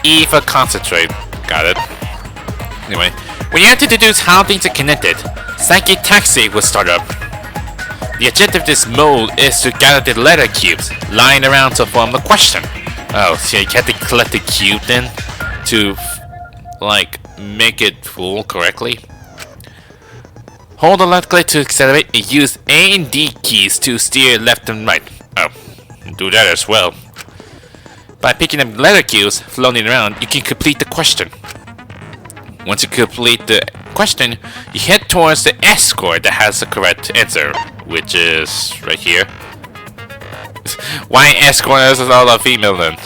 E for concentrate. Got it. Anyway, when you have to deduce how things are connected, Psyche Taxi will start up. The objective of this mode is to gather the letter cubes lying around to form the question. Oh, so you have to collect the cube then to, like, make it full correctly. Hold the left click to accelerate and use A and D keys to steer left and right. Oh, do that as well. By picking up letter cubes floating around, you can complete the question. Once you complete the question, you head towards the escort that has the correct answer, which is right here. Why escort is all a female then?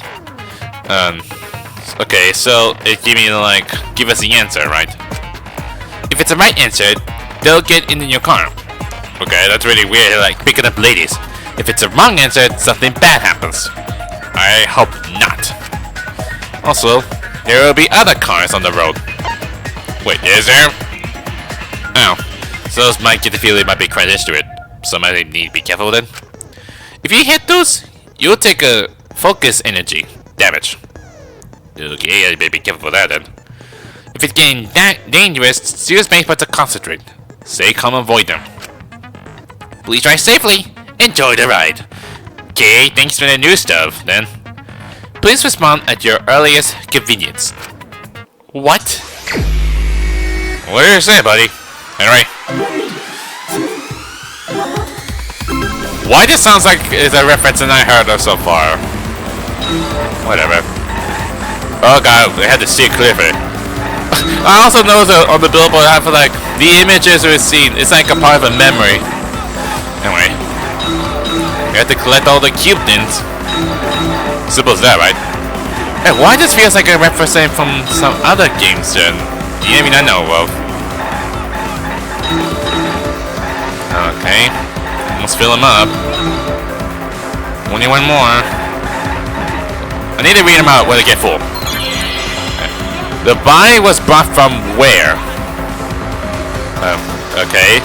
Okay, so it give us the answer, right? If it's the right answer, they'll get in your car. Okay, that's really weird, like picking up ladies. If it's a wrong answer, something bad happens. I hope not. Also, there will be other cars on the road. Wait, is there? Oh, so those might get the feeling might be crashed into it. So might need to be careful then. If you hit those, you'll take a focus energy damage. Okay, I better be careful for that then. If it's getting that dangerous, use spacebar to concentrate. Stay calm and avoid them. Please drive safely. Enjoy the ride. Okay, thanks for the new stuff, then. Please respond at your earliest convenience. What? What did you say, buddy? Anyway. Why this sounds like it's a reference that I heard of so far. Whatever. Oh god, they had to see it clear for it. I also know that on the billboard I feel like the images we've seen, it's like a part of a memory. Anyway, we have to collect all the cube things. Simple as that, right? Hey, why this feels like a reference from some other games then? You even I know of. Okay, almost fill them up. Only one more. I need to read them out when they get full. Okay. The body was brought from where? Okay.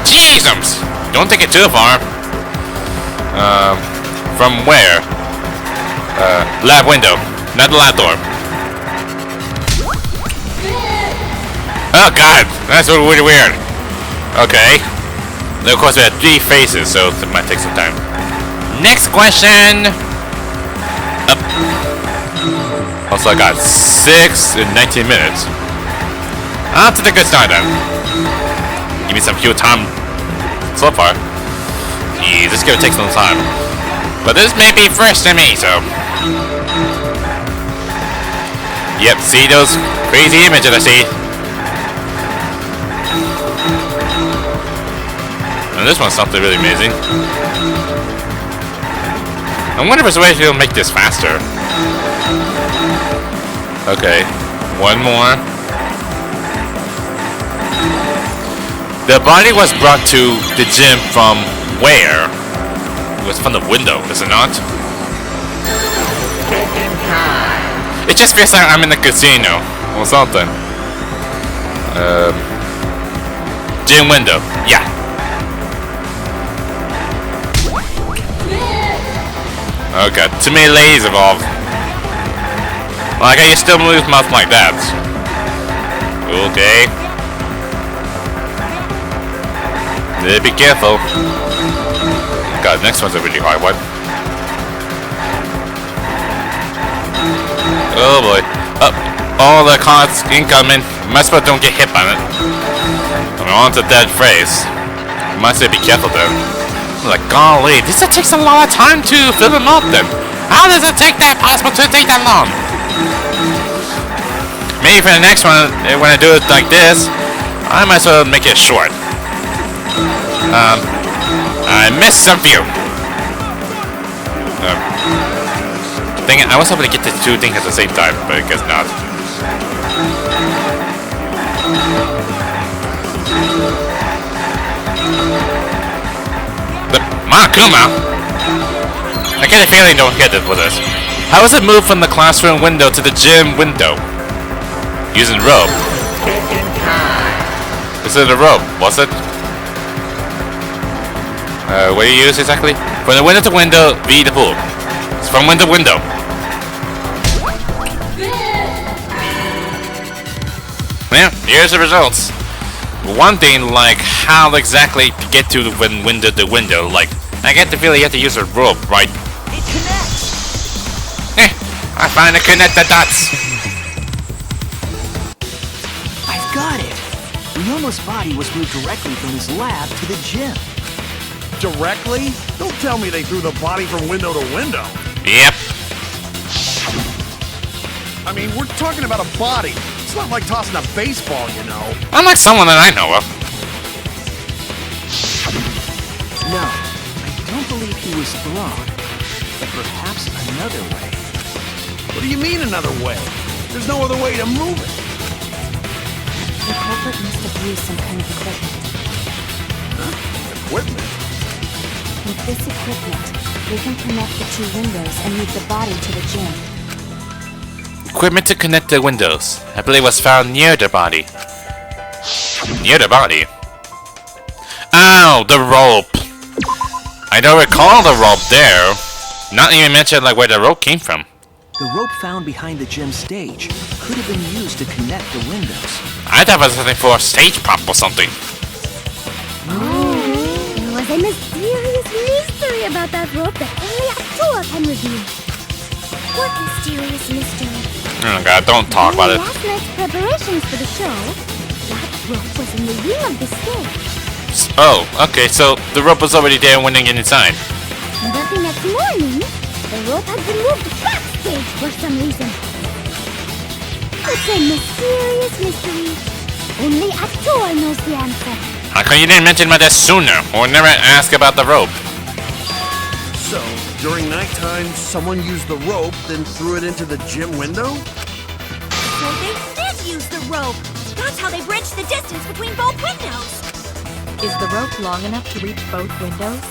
Jesus! Don't take it too far. From where? Lab window, not the lab door. Oh god, that's really weird. Okay. Then of course we have 3 phases, so it might take some time. Next question! Up. Also I got 6 in 19 minutes. On to the good start then. Give me some fuel time so far. Jeez, this is gonna take some time. But this may be first to me, so... Yep, see those crazy images I see? And this one's something really amazing. I wonder if there's a way to make this faster. Okay, one more. The body was brought to the gym from where? It was from the window, is it not? It just feels like I'm in a casino or something. Gym window, yeah. Oh god, too many ladies involved. Like, I can still move mouth like that. Okay. Be careful. God, next one's a really hard one. Oh boy. Up. All the cards incoming. Must but don't get hit by it. I'm on to dead phrase. Must say be careful though. Like, golly, this takes a lot of time to fill them up then. How does it take that possible to take that long? Maybe for the next one, when I do it like this, I might as well make it short. I missed some view. Dang it, I was hoping to get the 2 things at the same time, but I guess not. But Makuma! I get a feeling don't get it with us. How was it moved from the classroom window to the gym window? Using rope. Is it a rope? Was it? What do you use exactly? From the window to window, V the pool. It's from window to window. Yeah, here's the results. One thing, like how exactly to get to the window to window, like I get the feeling you have to use a rope, right? It connects. I finally connect the dots. I've got it. Ryoma's body was moved directly from his lab to the gym. Directly? Don't tell me they threw the body from window to window. Yep. I mean, we're talking about a body. It's not like tossing a baseball, you know. Unlike someone that I know of. No, I don't believe he was thrown. But perhaps another way. What do you mean another way? There's no other way to move it. The culprit must have used some kind of equipment. Huh? Equipment? With this equipment, we can connect the 2 windows and move the body to the gym. Equipment to connect the windows. I believe was found near the body. Near the body? Ow, the rope. I don't recall the rope there. Not even mention like where the rope came from. The rope found behind the gym stage could have been used to connect the windows. I thought it was something for a stage prop or something. There was a mysterious mystery about that rope that only Atua can reveal. What mysterious mystery? Oh god, don't talk about it. Last night's preparations for the show, that rope was in the wing of the stage. Oh, okay, so the rope was already there when they get inside. But the next morning, the rope had been moved backstage for some reason. It's a mysterious mystery. Only Atua knows the answer. How come you didn't mention about that sooner, or never ask about the rope? So, during nighttime, someone used the rope, then threw it into the gym window? So they did use the rope. That's how they bridged the distance between both windows. Is the rope long enough to reach both windows?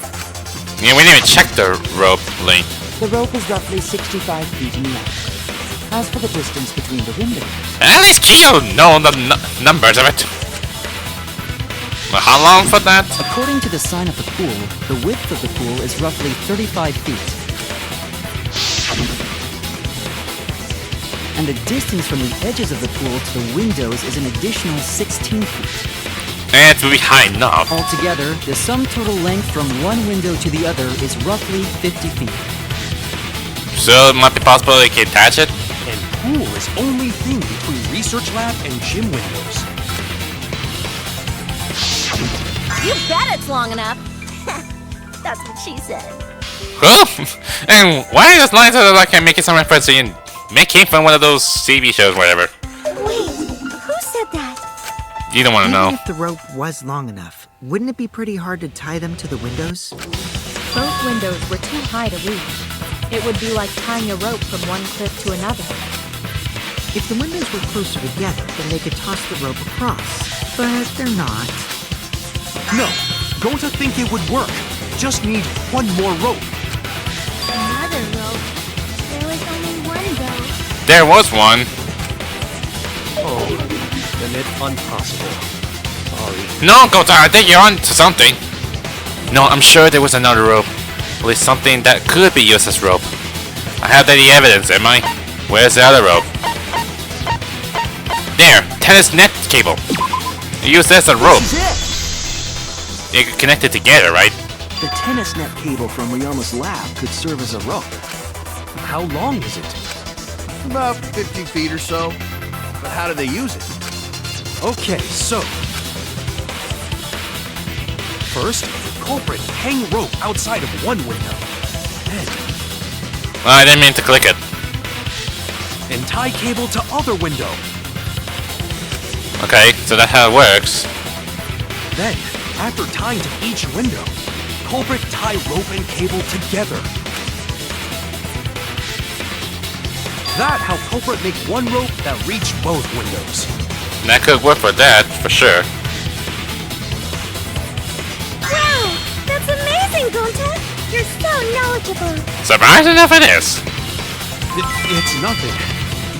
Yeah, we didn't even check the rope length. The rope is roughly 65 feet in length. As for the distance between the windows... At least Kyo know the numbers of it. Well, how long for that? According to the sign of the pool, the width of the pool is roughly 35 feet. And the distance from the edges of the pool to the windows is an additional 16 feet. And it will be high enough. Altogether, the sum total length from one window to the other is roughly 50 feet. So it might be possible they can attach it? And pool is only thing between research lab and gym windows. You bet it's long enough. That's what she said. Cool. And why does Lions of the Luck make it some reference to making from one of those TV shows, whatever? Wait, who said that? You don't want to know. Even if the rope was long enough, wouldn't it be pretty hard to tie them to the windows? Both windows were too high to reach. It would be like tying a rope from one cliff to another. If the windows were closer together, then they could toss the rope across. But they're not. No, don't think it would work. Just need one more rope. Another rope. There was only one though. There was one. Oh, then it's impossible. Sorry. No, Kota, I think you're on to something. No, I'm sure there was another rope. At least something that could be used as rope. I have the evidence, am I? Where's the other rope? There, tennis net cable. Use this as a rope. This is You can connect it together, right? it! The tennis net cable from Ryoma's lab could serve as a rope. How long is it? About 50 feet or so. But how do they use it? Okay, so... First, culprit hang rope outside of one window. Then, I didn't mean to click it. and tie cable to other window. Okay, so that's how it works. Then, after tying to each window, culprit tie rope and cable together. That how culprit make one rope that reach both windows. That could work for that, for sure. Wow! That's amazing, Gonta! You're so knowledgeable. Surprising enough it is. It's nothing.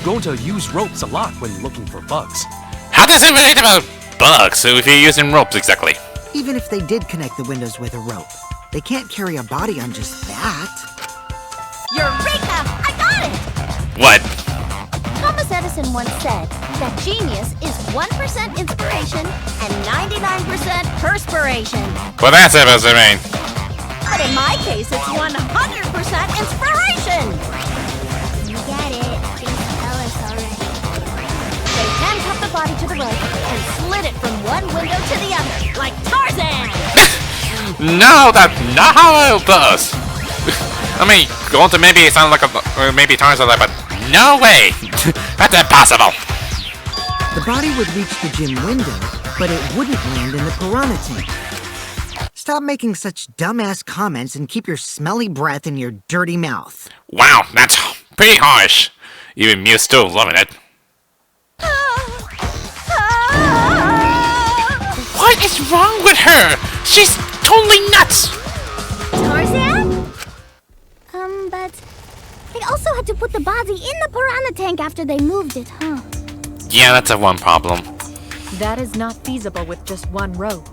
Gonta use ropes a lot when looking for bugs. How does it relate about bugs if you're using ropes exactly? Even if they did connect the windows with a rope, they can't carry a body on just that. Eureka! I got it! What? Thomas Edison once said that genius is 1% inspiration and 99% perspiration. Well, that's supposed to mean. But in my case, it's 100% inspiration! You get it. Just tell us already. They handcuffed the body to the rope and slid it from one window to the other, like Tarzan! No, that's not how it does. I mean, going to maybe it sounds like or maybe Tarzan like, but no way! That's impossible! The body would reach the gym window, but it wouldn't land in the piranha tank. Stop making such dumbass comments and keep your smelly breath in your dirty mouth. Wow, that's pretty harsh. Even Mew's still loving it. What is wrong with her? She's totally nuts! Tarzan? But they also had to put the body in the piranha tank after they moved it, huh? Yeah, that's a one problem. That is not feasible with just one rope.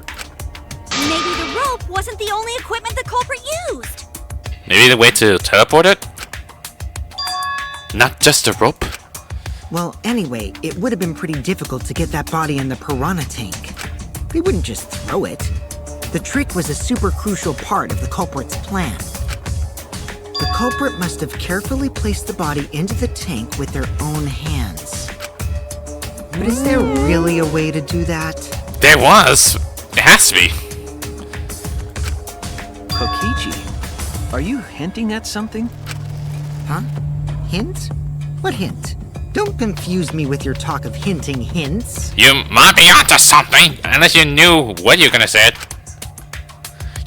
Maybe the rope wasn't the only equipment the culprit used. Maybe the way to teleport it? Not just a rope? Well, anyway, it would have been pretty difficult to get that body in the piranha tank. They wouldn't just throw it. The trick was a super crucial part of the culprit's plan. The culprit must have carefully placed the body into the tank with their own hands. But is there really a way to do that? There was. It has to be. Kokichi, are you hinting at something? Huh? Hint? What hint? Don't confuse me with your talk of hinting hints. You might be onto something, unless you knew what you were gonna say.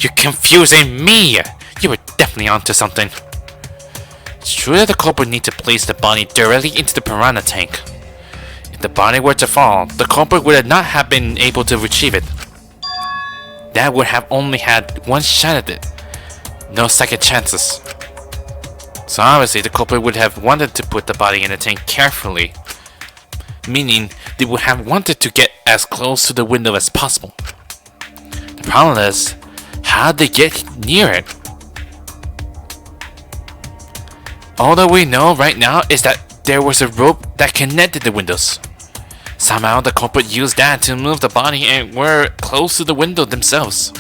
You're confusing me! You were definitely onto something. It's true that the culprit needs to place the body directly into the piranha tank. If the body were to fall, the culprit would not have been able to retrieve it. That would have only had one shot at it. No second chances. So obviously the culprit would have wanted to put the body in the tank carefully. Meaning they would have wanted to get as close to the window as possible. The problem is, how'd they get near it? All that we know right now is that there was a rope that connected the windows. Somehow the culprit used that to move the body and were close to the window themselves.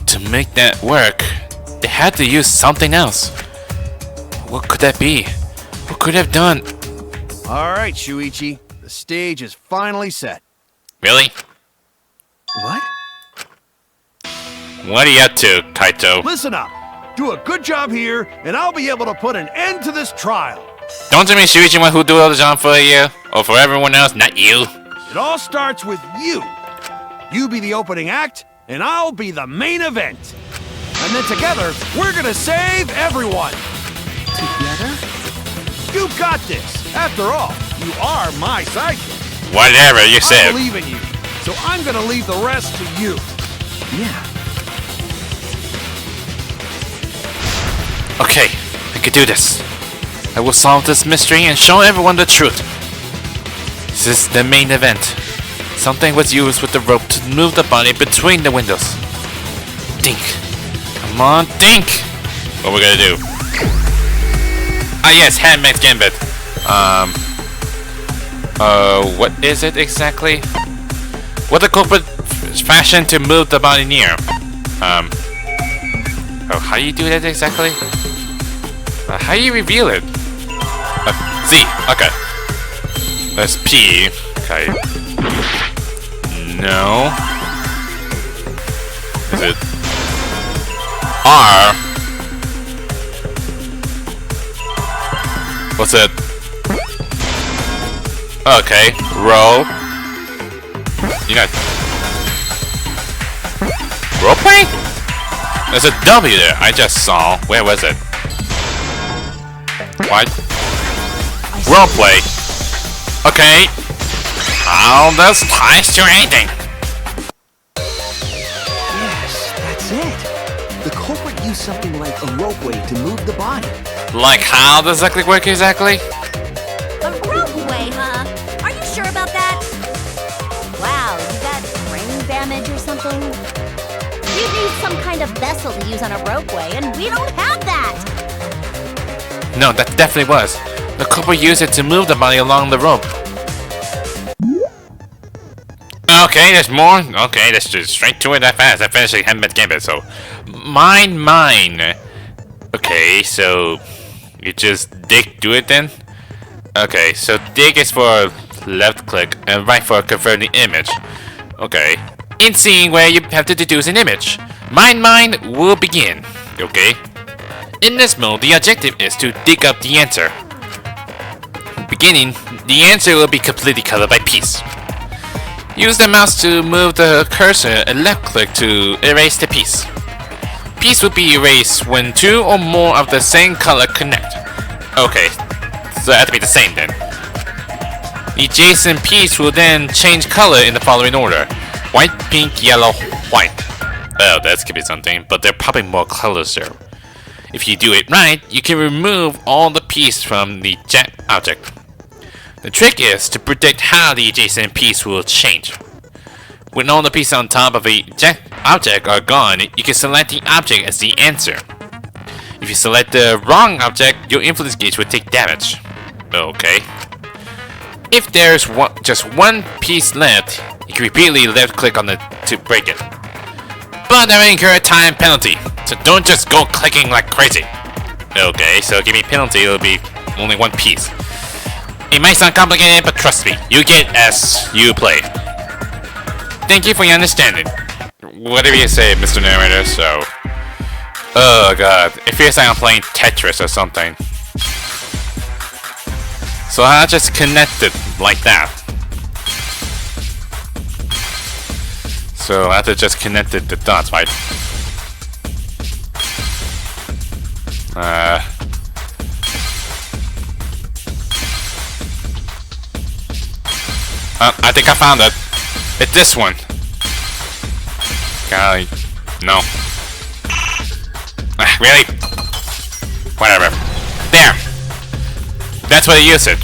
To make that work, they had to use something else. What could that be? What could have done? Alright, Shuichi. The stage is finally set. Really? What? What are you up to, Kaito? Listen up. Do a good job here, and I'll be able to put an end to this trial. Don't you mean Shuichi one who do all the job for you? Or for everyone else, not you? It all starts with you. You be the opening act, and I'll be the main event. And then together, we're gonna save everyone. Together? You got this. After all, you are my sidekick. Whatever you I said. believe in you, so I'm gonna leave the rest to you. Yeah. Okay, I can do this. I will solve this mystery and show everyone the truth. This is the main event. Something was used with the rope to move the body between the windows. Think. Come on, think! What we gonna do? Ah yes, Handmaid's Gambit. What is it exactly? What the culprit fashioned to move the body near? Oh, how do you do that exactly? How do you reveal it? Z, okay. That's P, okay. No. Is it R? What's it? Okay, roll. You got role play? There's a W there. I just saw. Where was it? What? Role play. Okay. How does ties to anything? Yes, that's it. The culprit used something like a ropeway to move the body. Like how does exactly work exactly? A ropeway, huh? Are you sure about that? Wow, you got brain damage or something? You need some kind of vessel to use on a ropeway, and we don't have that! No, that definitely was. The culprit used it to move the body along the rope. Okay, there's more. Okay, let's just straight to it that fast. I finished the Handmaid's Gambit, so mine. Okay, so you just do it then. Okay, so dig is for left click and right for converting the image. Okay, in seeing where you have to deduce an image, mine will begin. Okay. In this mode, the objective is to dig up the answer. Beginning, the answer will be completely colored by piece. Use the mouse to move the cursor and left click to erase the piece. Piece will be erased when two or more of the same color connect. Okay, so it has to be the same then. The adjacent piece will then change color in the following order: white, pink, yellow, white. Oh, that could be something, but there are probably more colors there. If you do it right, you can remove all the pieces from the object. The trick is to predict how the adjacent piece will change. When all the pieces on top of a object are gone, you can select the object as the answer. If you select the wrong object, your influence gauge will take damage. Okay. If there's just one piece left, you can repeatedly left click on it to break it. But that will incur a time penalty, so don't just go clicking like crazy. Okay, so give me penalty, it'll be only one piece. It might sound complicated, but trust me, you get as you play. Thank you for your understanding. Whatever you say, Mr. Narrator, so... Oh god, it feels like I'm playing Tetris or something. So I just connected like that. So I have to just connected the dots, right? I think I found it. It's this one. Golly, no. Really? Whatever. There. That's what you use it.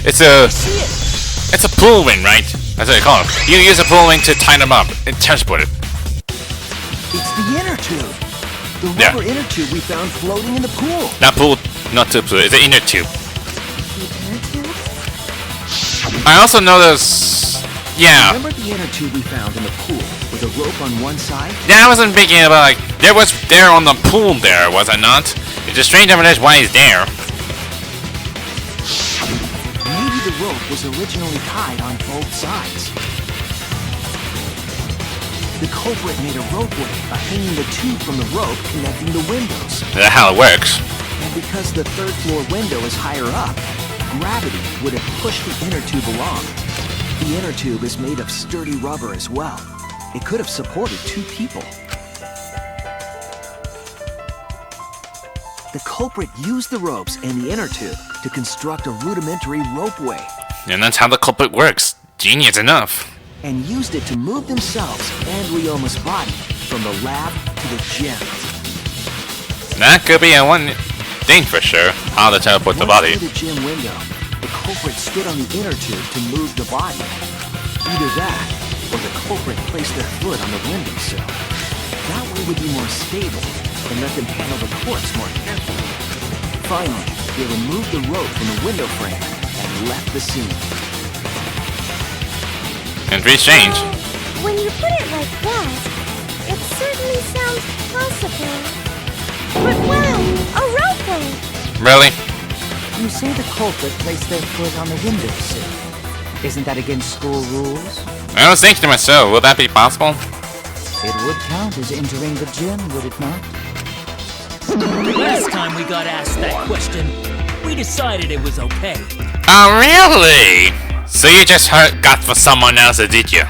It's a pull ring, right? That's what they call it. You use a pull ring to tie them up and transport it. It's the inner tube. The rubber inner tube we found floating in the pool. Not pool, not tube. It's an inner tube. I also noticed. Yeah. Remember the inner tube we found in the pool with a rope on one side? Yeah, I wasn't thinking about like there was there on the pool there, was it not? It's a strange evidence why it's there. Maybe the rope was originally tied on both sides. The culprit made a ropeway by hanging the tube from the rope connecting the windows. That's how it works. And because the third floor window is higher up, gravity would have pushed the inner tube along. The inner tube is made of sturdy rubber as well. It could have supported 2 people. The culprit used the ropes and the inner tube to construct a rudimentary ropeway. And that's how the culprit works. Genius enough. And used it to move themselves and Ryoma's body from the lab to the gym. That could be a one thing for sure. How to teleport the body. Through the gym window, the culprit stood on the inner tube to move the body. Either that, or the culprit placed their foot on the windowsill. That way would be more stable and let them handle the corpse more carefully. Finally, they removed the rope from the window frame and left the scene. And very strange. When you put it like that, it certainly sounds possible. But wow, a ropeway! Really? You say the culprit placed their foot on the windowsill. Isn't that against school rules? I was thinking to myself, would that be possible? It would count as entering the gym, would it not? Last time we got asked that question, we decided it was okay. Oh, really? So you just got for someone else, did you?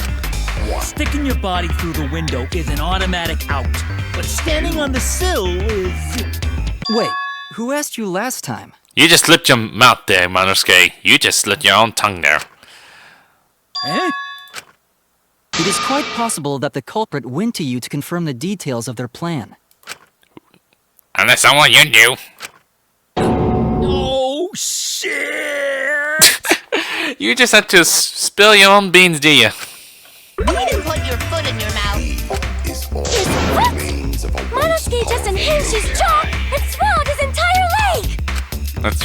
Sticking your body through the window is an automatic out, but standing on the sill is... Wait, who asked you last time? You just slipped your mouth there, Monosuke. You just slit your own tongue there. Eh? It is quite possible that the culprit went to you to confirm the details of their plan. Unless someone you knew. Oh, shit! You just had to spill your own beans, do you? You didn't put your foot in your mouth. His foot? Monosuke just unhinged his jaw and swallowed his entire leg! That's...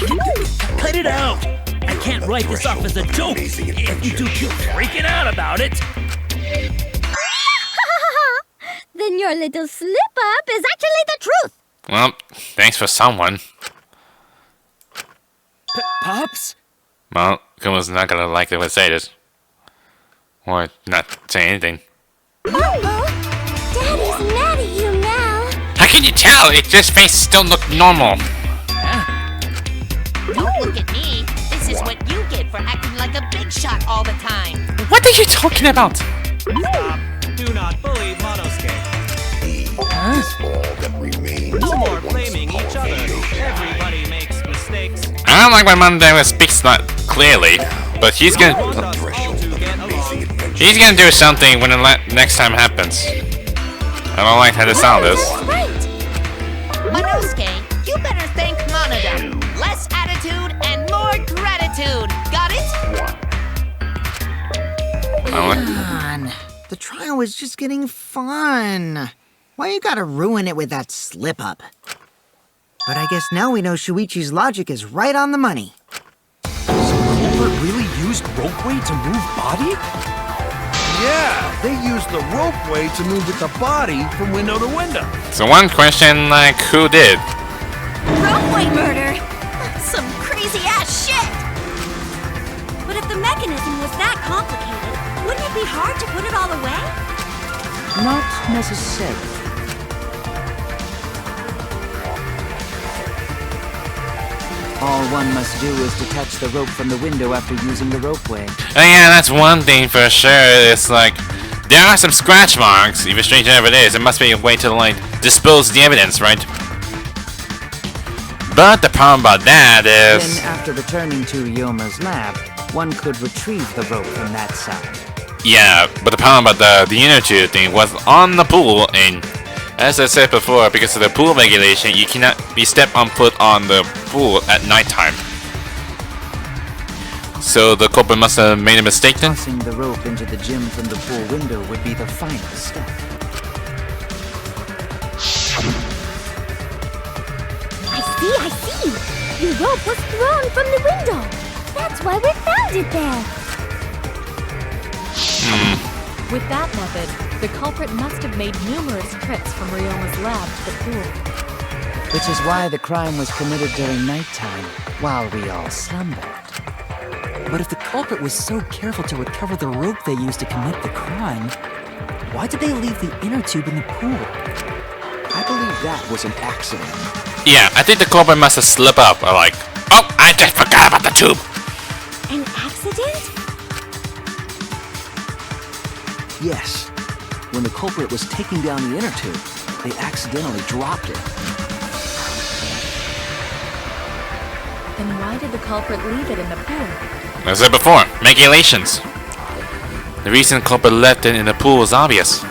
Cut it out! I can't write this off as a joke if you two keep freaking out about it. Then your little slip-up is actually the truth! Well, thanks for someone. Pops? Well, Kuma's not gonna like the way I say this. Or not say anything. Uh-oh! Daddy's mad at you now! How can you tell? His face still look normal. Don't look at me. This is what you get for acting like a big shot all the time. What are you talking about? Stop. Do not bully Monosuke. No more blaming each other. Everybody makes mistakes. I don't like my mom that speaks not clearly, but he's gonna do something when the next time happens. I don't like how the sound is. Right. Monosuke, you better thank Monodon. Less attitude and more gratitude. Got it? Come on. The trial was just getting fun. Why you gotta ruin it with that slip-up? But I guess now we know Shuichi's logic is right on the money. So Culprit really used ropeway to move body? Yeah, they used the ropeway to move the body from window to window. So one question, like, who did? Ropeway murder! That's some crazy-ass shit! But if the mechanism was that complicated, wouldn't it be hard to put it all away? Not necessarily. All one must do is detach the rope from the window after using the ropeway. Oh yeah, that's one thing for sure. It's like, there are some scratch marks. Even stranger than it is, there must be a way to, like, dispose the evidence, right? But the problem about that is... Then, after returning to Ryoma's lab, one could retrieve the rope from that side. Yeah, but the problem about the inner tube thing was on the pool, and as I said before, because of the pool regulation, you cannot be step on foot on the pool at nighttime. So the culprit must have made a mistake then? Tossing the rope into the gym from the pool window would be the final step. I see! The rope was thrown from the window! That's why we found it there! With that method, the culprit must have made numerous trips from Ryoma's lab to the pool. Which is why the crime was committed during nighttime, while we all slumbered. But if the culprit was so careful to recover the rope they used to commit the crime, why did they leave the inner tube in the pool? I believe that was an accident. Yeah, I think the culprit must have slipped up, or like, oh, I just forgot about the tube! An accident? Yes. When the culprit was taking down the inner tube, they accidentally dropped it. Then why did the culprit leave it in the pool? As I said before, regulations. The reason the culprit left it in the pool is obvious.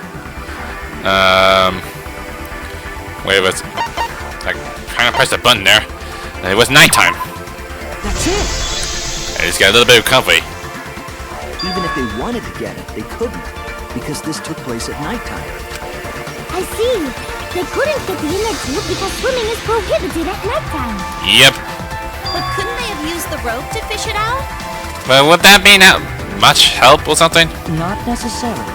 Wait, was I kind of pressed the button there? And it was nighttime. That's it! I just got a little bit of recovery. Even if they wanted to get it, they couldn't, because this took place at nighttime. I see. They couldn't get the inner tube because swimming is prohibited at nighttime. Yep. But couldn't they have used the rope to fish it out? But would that be not much help or something? Not necessarily.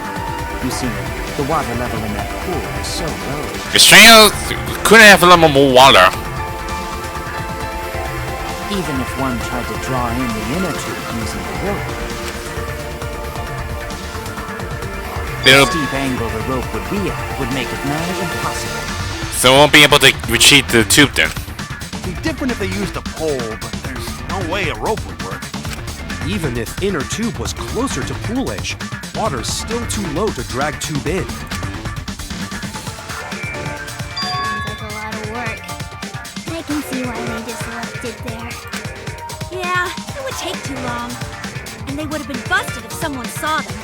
You see, the water level in that pool is so low. The stranger couldn't have a little more water. Even if one tried to draw in the inner tube using the rope, the steep angle the rope would be at would make it nigh impossible. So we won't be able to retrieve the tube then. It'd be different if they used a pole, but there's no way a rope would work. Even if inner tube was closer to pool edge, water's still too low to drag tube in. Sounds like a lot of work. I can see why they just left it there. Yeah, it would take too long. And they would have been busted if someone saw them.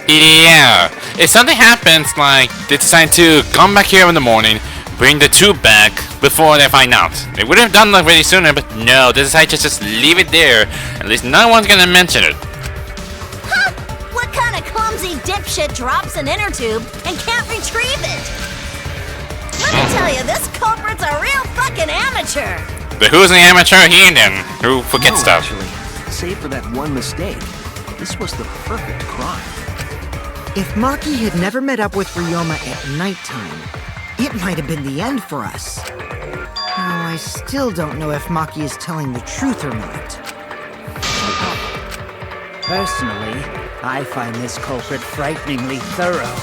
Yeah, if something happens, like they decide to come back here in the morning, bring the tube back before they find out. They would have done that really sooner, but no, they decide to just leave it there. At least no one's gonna mention it. Huh! What kind of clumsy dipshit drops an inner tube and can't retrieve it? Let me tell you, this culprit's a real fucking amateur. But who's the amateur here then? Who forgets stuff? Actually, save for that one mistake, this was the perfect crime. If Maki had never met up with Ryoma at nighttime, it might have been the end for us. Now, I still don't know if Maki is telling the truth or not. Personally, I find this culprit frighteningly thorough.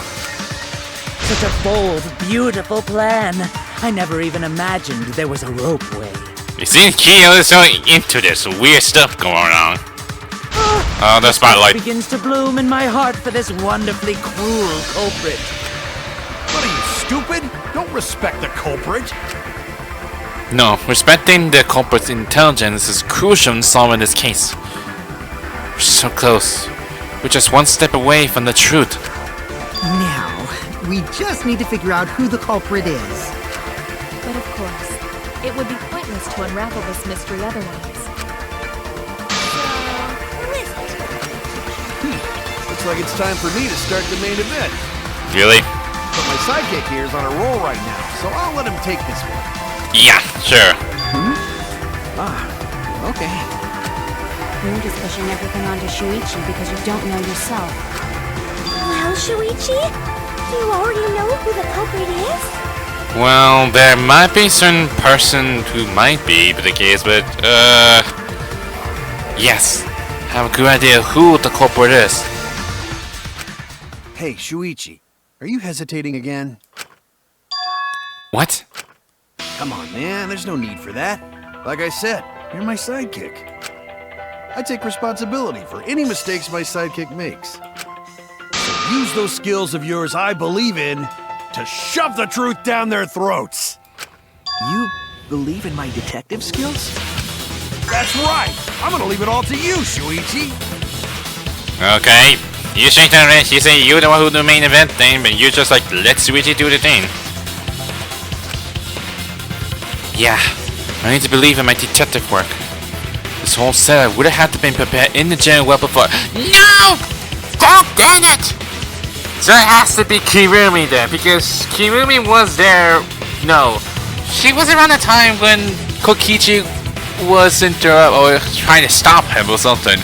Such a bold, beautiful plan. I never even imagined there was a ropeway. You see, Kyo is so into this weird stuff going on. Oh, the spotlight begins to bloom in my heart for this wonderfully cruel culprit. What are you, stupid? Don't respect the culprit. No, respecting the culprit's intelligence is crucial in solving this case. We're so close. We're just one step away from the truth. Now, we just need to figure out who the culprit is. But of course, it would be pointless to unravel this mystery otherwise. Looks like it's time for me to start the main event. Really? But my sidekick here is on a roll right now, so I'll let him take this one. Yeah, sure. Okay. You're just pushing everything onto Shuichi because you don't know yourself. Well, Shuichi, do you already know who the culprit is? Well, there might be certain person who might be the case, but, yes. I have a good idea who the culprit is. Hey, Shuichi, are you hesitating again? What? Come on, man, there's no need for that. Like I said, You're my sidekick. I take responsibility for any mistakes my sidekick makes. So use those skills of yours I believe in to shove the truth down their throats. You believe in my detective skills? That's right! I'm gonna leave it all to you, Shuichi! Okay. You changed the rest. You say you're the one who do the main event thing, but you're just like, let Shuichi do the thing. Yeah. I need to believe in my detective work. This whole setup would have had to been prepared in the gym well before. No! God dang it! So it has to be Kirumi then, because Kirumi was there. No. She was around the time when Kokichi was or trying to stop him or something.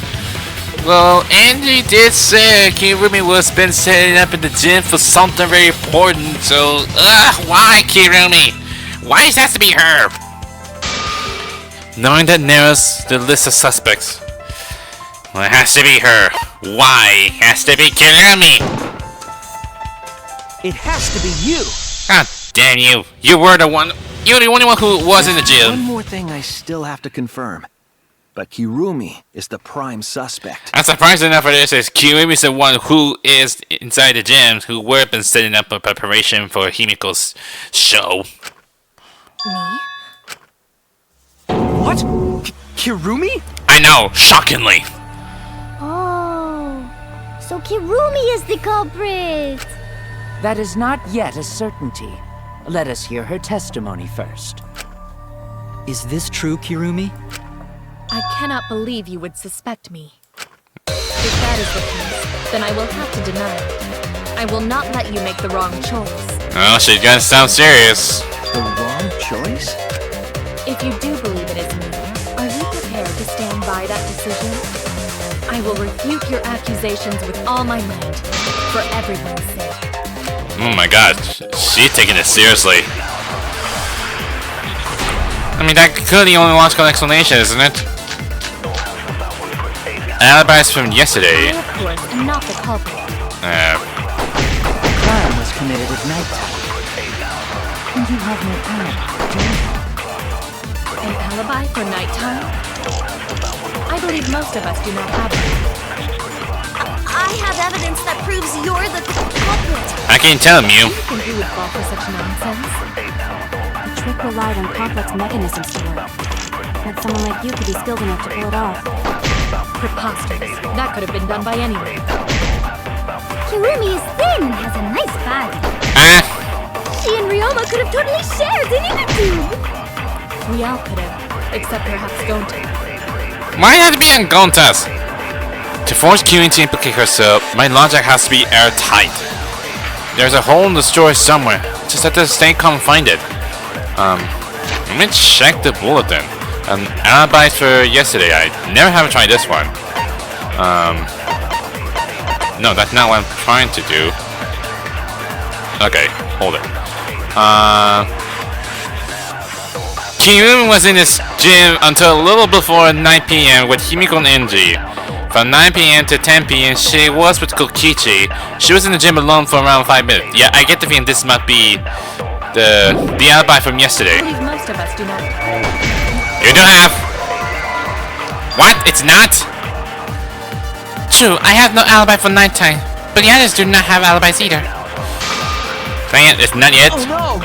Well, Andy did say Kirumi was been setting up in the gym for something very important, so why Kirumi? Why does it have to be her? Knowing that narrows the list of suspects. Well, it has to be her. Why? It has to be Kirumi. It has to be you. God damn you. You were the one. You're the only one who was in the gym. One more thing I still have to confirm. But Kirumi is the prime suspect. I'm surprised enough for this is Kirumi's the one who is inside the gym who would have been setting up a preparation for Himiko's show. Me? What? Kirumi? I know, shockingly. Oh, so Kirumi is the culprit. That is not yet a certainty. Let us hear her testimony first. Is this true, Kirumi? I cannot believe you would suspect me. If that is the case, then I will have to deny it. I will not let you make the wrong choice. Oh, she's gonna sound serious. The wrong choice? If you do believe it is me, are you prepared to stand by that decision? I will refute your accusations with all my might, for everyone's sake. Oh my god, she's taking it seriously. I mean, that could be the only logical explanation, isn't it? Alibis from yesterday. I, of course, am not the culprit. The crime was committed at nighttime. And you have no alibi, do you? An alibi for nighttime? I believe most of us do not have one. I have evidence that proves you're the culprit. I can tell you. Do you think you would fall for such nonsense? The trick relied on complex mechanisms to work. That someone like you could be skilled enough to pull it off. Preposterous. That could have been done by anyone. Kirumi is thin and has a nice body. She and Ryoma could have totally shared an inner tube. We all could have, except perhaps Gonta. Why not be on Gontas? To force Kirin to implicate herself, my logic has to be airtight. There's a hole in the story somewhere. Just have to stay calm and find it. Let me check the bulletin. Alibis for yesterday. I never have tried this one. No, that's not what I'm trying to do. Okay, hold it. Kirumi was in this gym until a little before 9 p.m. with Himiko and Enji. From 9 p.m. to 10 p.m. she was with Kokichi. She was in the gym alone for around 5 minutes. Yeah, I get the feeling this might be the alibi from yesterday. I believe most of us do not. You don't have. What? It's not? True, I have no alibi for nighttime, but the others do not have alibis either. Dang it, it's not yet. Oh no!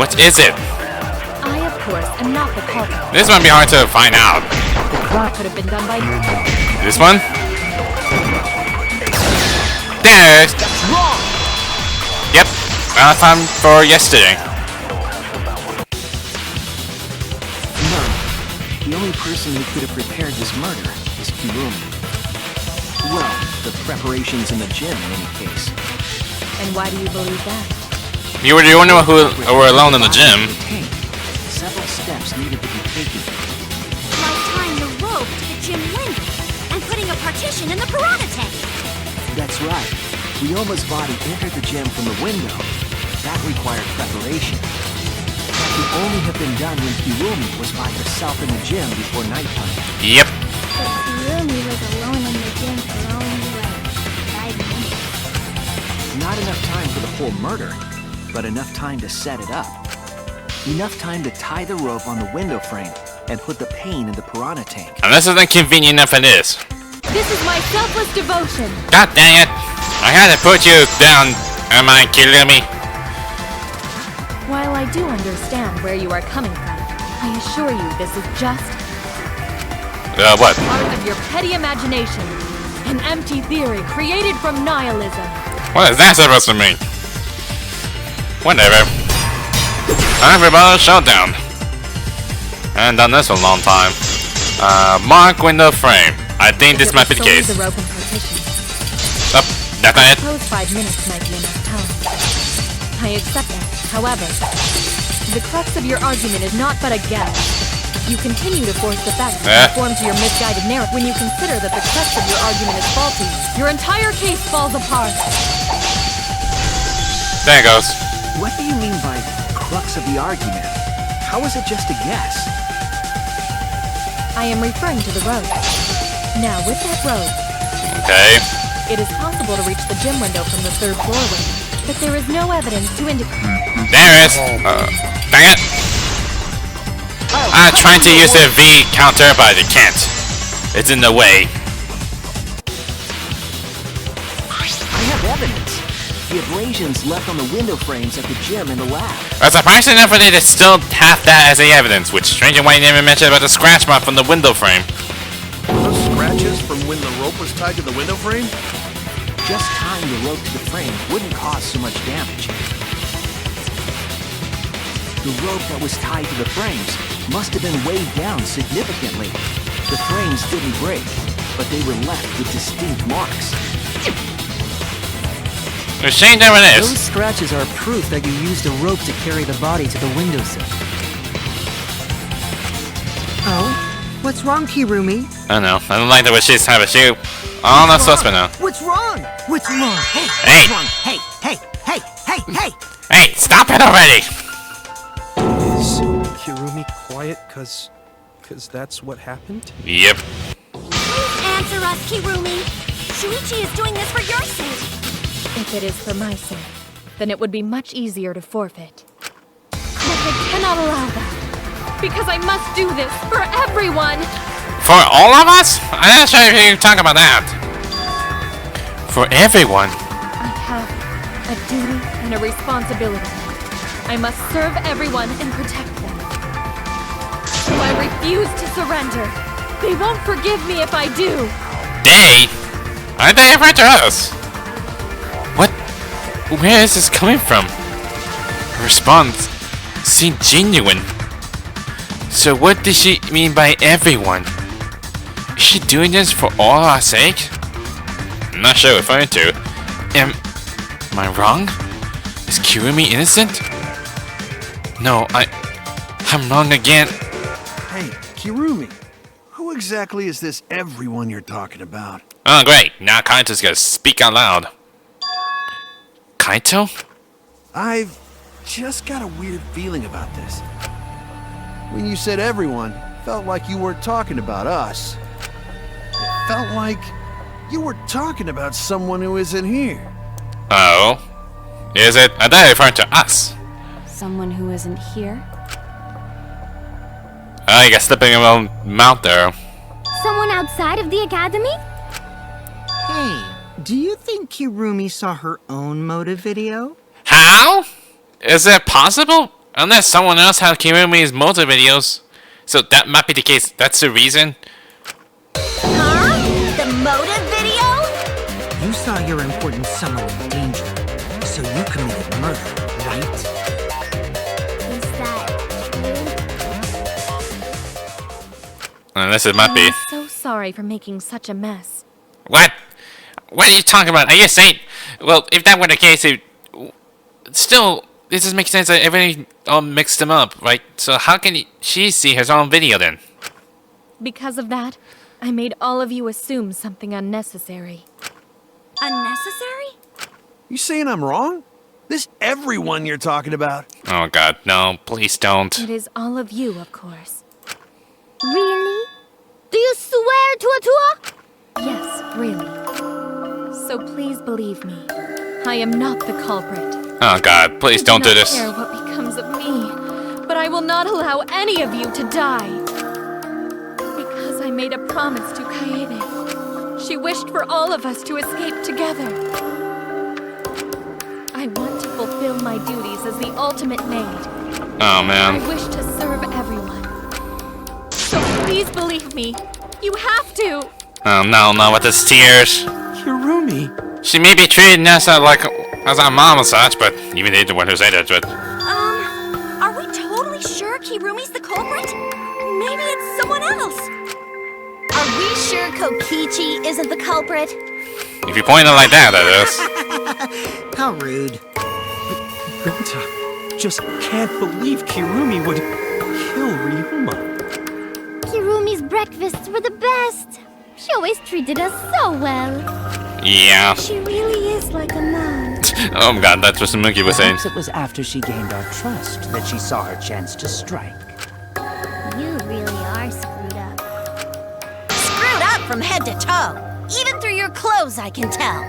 What is it? I, of course, am not the culprit. This might be hard to find out. The crime could have been done by. This one? There's. That's wrong! Yep, time for yesterday. No. The only person who could have prepared this murder is Kirumi. Well, the preparations in the gym in any case. And why do you believe that? You were the only one who were alone in the gym. Several steps needed to be taken. Like tying the rope to the gym window and putting a partition in the piranha tank. That's right. Ryoma's body entered the gym from the window. That required preparation. That could only have been done when Kirumi was by herself in the gym before nighttime. Yep. But Kirumi was alone in the gym for only like 5 minutes. Not enough time for the whole murder, but enough time to set it up. Enough time to tie the rope on the window frame and put the pain in the piranha tank. Unless it's inconvenient enough it is. This is my selfless devotion. God dang it! I had to put you down. Am I kidding me? While I do understand where you are coming from, I assure you this is just What? part of your petty imagination. An empty theory created from nihilism. What is that supposed to mean? Whatever. Time for another showdown. I haven't done this for a long time. Mark window frame. I think this might be the case. The rope and partition. Oh, that's not it. Suppose 5 minutes might be enough time. I accept that. However, the crux of your argument is not but a guess. You continue to force the facts to conform to your misguided narrative. When you consider that the crux of your argument is faulty, your entire case falls apart. There it goes. What do you mean by crux of the argument? How is it just a guess? I am referring to the road. Now, with that road, Okay. it is possible to reach the gym window from the 3rd floor window, but there is no evidence to indicate. There it is. Dang it. I'm trying to use the V counter, but I can't. It's in the way. I have evidence. The abrasions left on the window frames at the gym and the lab. But surprising enough for they to still have that as a evidence, which strange why you never mentioned about the scratch mark from the window frame. Those scratches from when the rope was tied to the window frame? Just tying the rope to the frame wouldn't cause so much damage. The rope that was tied to the frames must have been weighed down significantly. The frames didn't break, but they were left with distinct marks. There's shame there it is. Those scratches are proof that you used a rope to carry the body to the windowsill. Oh? What's wrong, Kirumi? I don't know. I don't like the way she's having a shoe. Oh, that's suspect now. What's wrong? What's wrong? Hey! Hey! What's wrong? Hey! Hey! Hey! Hey! Hey! Hey, stop it already! Is Kirumi quiet cause that's what happened? Yep. Please answer us, Kirumi. Shuichi is doing this for your sake. If it is for my sake, then it would be much easier to forfeit. But I cannot allow that, because I must do this for everyone! For all of us? I'm not sure if you can talk about that. For everyone? I have a duty and a responsibility. I must serve everyone and protect them. So I refuse to surrender. They won't forgive me if I do. They? Aren't they ever to us? What? Where is this coming from? Her response seemed genuine. So what does she mean by everyone? Is she doing this for all our sake? I'm not sure if I'm to. Am I wrong? Is Kirumi innocent? No, I'm wrong again. Hey, Kirumi, who exactly is this everyone you're talking about? Oh great, now Kaito's gonna speak out loud. Kaito? I've just got a weird feeling about this. When you said everyone, felt like you weren't talking about us. It felt like you were talking about someone who isn't here. Oh? Is it? I thought you were referring to us. Someone who isn't here? Oh, you got slipping in your own mouth there. Someone outside of the academy? Hey, do you think Kirumi saw her own motive video? How? Is that possible? Unless someone else had Kirumi's motive videos. So that might be the case. That's the reason. Huh? The motive video? You saw your important someone in danger, so you committed murder, right? Is that true? Unless it might be. I'm so sorry for making such a mess. What? What are you talking about? Are you saying? Well, if that were the case, it still, this just makes sense that everything all mixed them up, right? So how can she see her own video then? Because of that, I made all of you assume something unnecessary. Unnecessary? You saying I'm wrong? This everyone you're talking about? Oh god, no, please don't. It is all of you, of course. Really? Do you swear to a tour? Yes, really. So please believe me. I am not the culprit. Oh god, please don't do this. I do not care what becomes of me, but I will not allow any of you to die. promise to Kaede. She wished for all of us to escape together. I want to fulfill my duties as the ultimate maid. Oh man. I wish to serve everyone. So please believe me. You have to. Oh no, not with his tears. Kirumi. She may be treated as our mom and such, but even they're the one who said it, but... Are we totally sure Kirumi's the culprit? Maybe it's someone else. Are we sure Kokichi isn't the culprit? If you point it like that, that is. How rude. Gonta just can't believe Kirumi would kill Ryuma. Kirumi's breakfasts were the best. She always treated us so well. Yeah. She really is like a mom. Oh god, that's what Maki was saying. Perhaps it was after she gained our trust that she saw her chance to strike. You really are screwed up. Screwed up from head to toe. Even through your clothes, I can tell.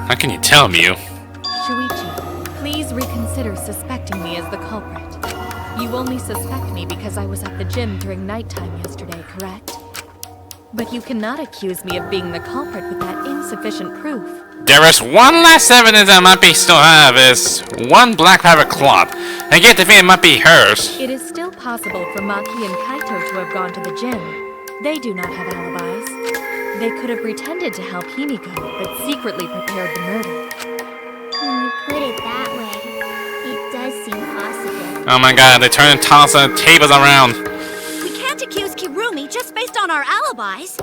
How can you tell, Mew? Shuichi, please reconsider suspecting me as the culprit. You only suspect me because I was at the gym during nighttime yesterday, correct? But you cannot accuse me of being the culprit with that insufficient proof. There is one last evidence that Maki still have is one black pepper cloth. I get the feeling it might be hers. It is still possible for Maki and Kaito to have gone to the gym. They do not have alibis. They could have pretended to help Himiko, but secretly prepared the murder. When you put it that way, it does seem possible. Oh my god, they turn and toss the tables around. We can't accuse Kirumi just based on our alibis.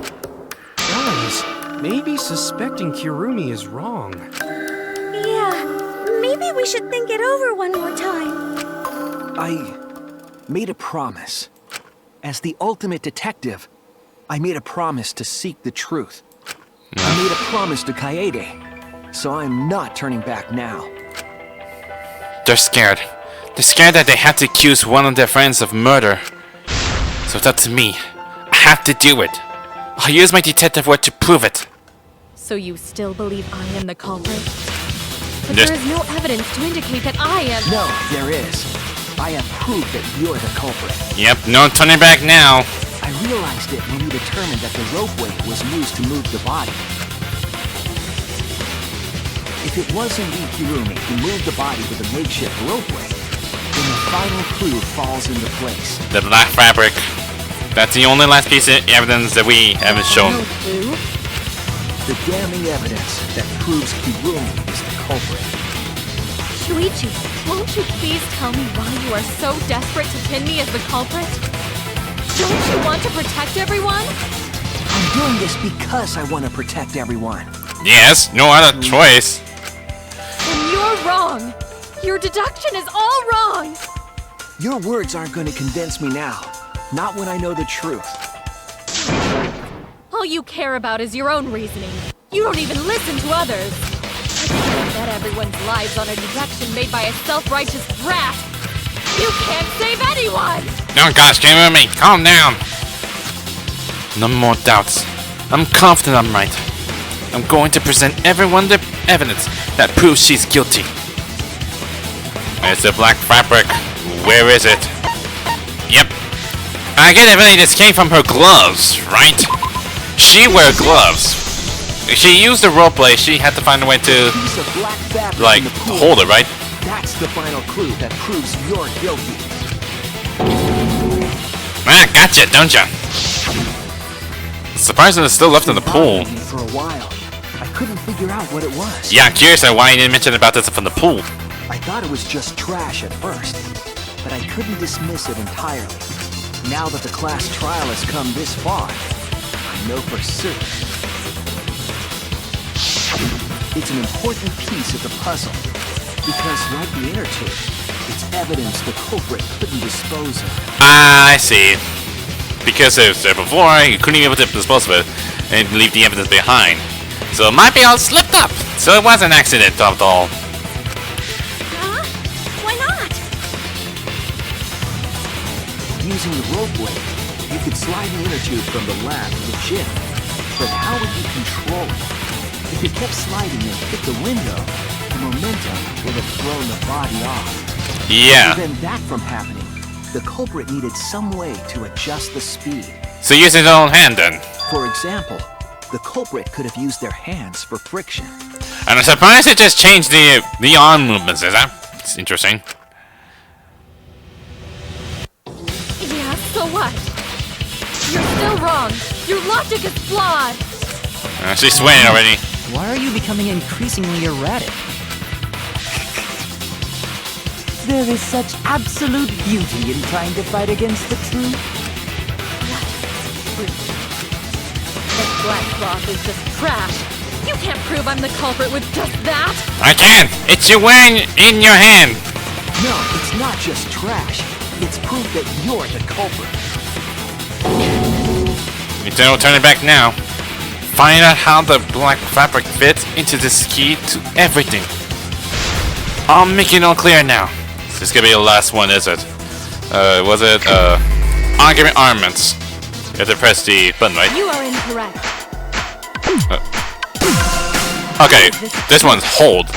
Guys, maybe suspecting Kirumi is wrong. Yeah, maybe we should think it over one more time. I made a promise. As the ultimate detective, I made a promise to seek the truth. I made a promise to Kaede, so I'm not turning back now. They're scared. They're scared that they have to accuse one of their friends of murder. So it's up to me. I have to do it. I'll use my detective work to prove it. So you still believe I am the culprit? But Yes. there is no evidence to indicate that I am... No, there is. I have proof that you're the culprit. Yep, no turning back now. I realized it when we determined that the ropeway was used to move the body. If it was indeed Kirumi who moved the body with a makeshift ropeway, then the final clue falls into place. The black fabric. That's the only last piece of evidence that we haven't shown. No clue? The damning evidence that proves Kirumi is the culprit. Shuichi, won't you please tell me why you are so desperate to pin me as the culprit? Don't you want to protect everyone? I'm doing this because I want to protect everyone. Yes, no other choice. And you're wrong. Your deduction is all wrong. Your words aren't going to convince me now. Not when I know the truth. All you care about is your own reasoning. You don't even listen to others. I can't bet everyone's lives on a deduction made by a self-righteous brat. You can't save anyone! No, gosh, get with me. Calm down. No more doubts. I'm confident I'm right. I'm going to present everyone the evidence that proves she's guilty. It's the black fabric. Where is it? Yep. I get everything this came from her gloves, right? She wear gloves. If she used the roleplay, she had to find a way to, Piece of black fabric like, in the pool. hold it, right? That's the final clue that proves you're guilty. Ah, gotcha, don't ya? Surprisingly, it's still left in the pool. For a while, I couldn't figure out what it was. Yeah, I'm curious why you didn't mention about this from the pool. I thought it was just trash at first, but I couldn't dismiss it entirely. Now that the class trial has come this far, I know for certain. It's an important piece of the puzzle, because like the inner tube, it's evidence the culprit couldn't dispose of. I see. Because it was there before, you couldn't even be able to dispose of it and leave the evidence behind. So it might be all slipped up. So it was an accident of all. Huh? Why not? Using the ropeway, you could slide the inner tube from the lab to the gym. But how would you control it? If you kept sliding and hit the window, the momentum would have thrown the body off. Yeah. To prevent that from happening, the culprit needed some way to adjust the speed. So use his own hand then. For example, the culprit could have used their hands for friction. And I'm surprised it just changed the arm movements, is that? It's interesting. Yeah, so what? You're still wrong. Your logic is flawed. She's sweating already. Why are you becoming increasingly erratic? There is such absolute beauty in trying to fight against the truth. This black cloth is just trash. You can't prove I'm the culprit with just that. I can! It's you wearing in your hand! No, it's not just trash. It's proof that you're the culprit. You don't turn it back now. Find out how the black fabric fits into this key to everything. I'll make it all clear now. This is gonna be the last one, is it? Was it, argument armaments? You have to press the button, right? You are incorrect. Okay, this one's hold.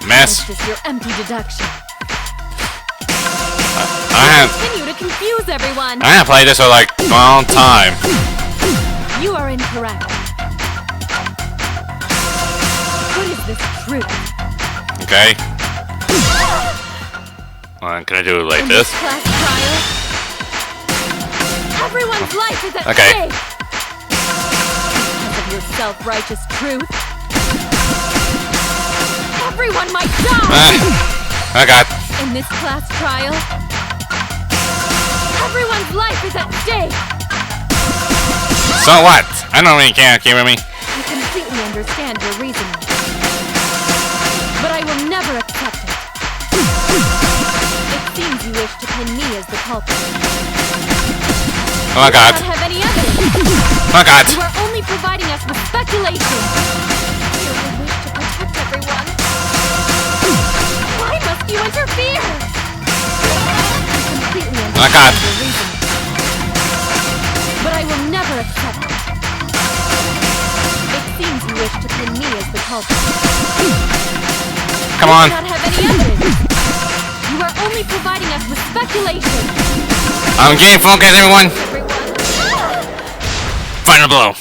Mess. It's just your empty deduction. I Continue to confuse everyone. haven't played this for like a long time. You are incorrect. What is this truth? Okay. Can I do it like In this? class trial, everyone's life is at Okay. stake. Because of your self-righteous truth, everyone might die. I got. In this class trial, everyone's life is at stake. So what? I don't really care, okay with me? I completely understand your reasoning, but I will never accept it. It seems you wish to pin me as the culprit. Oh my god. You do not have any evidence. Oh my god. You are only providing us with speculation. You only wish to protect everyone. Why must you interfere? I completely Oh my god. understand your reasoning, but I will never accept it. It seems you wish to pin me as the culprit. Come on. You do not have any evidence. You are only providing us with speculation. I'm getting focused, everyone. Final blow.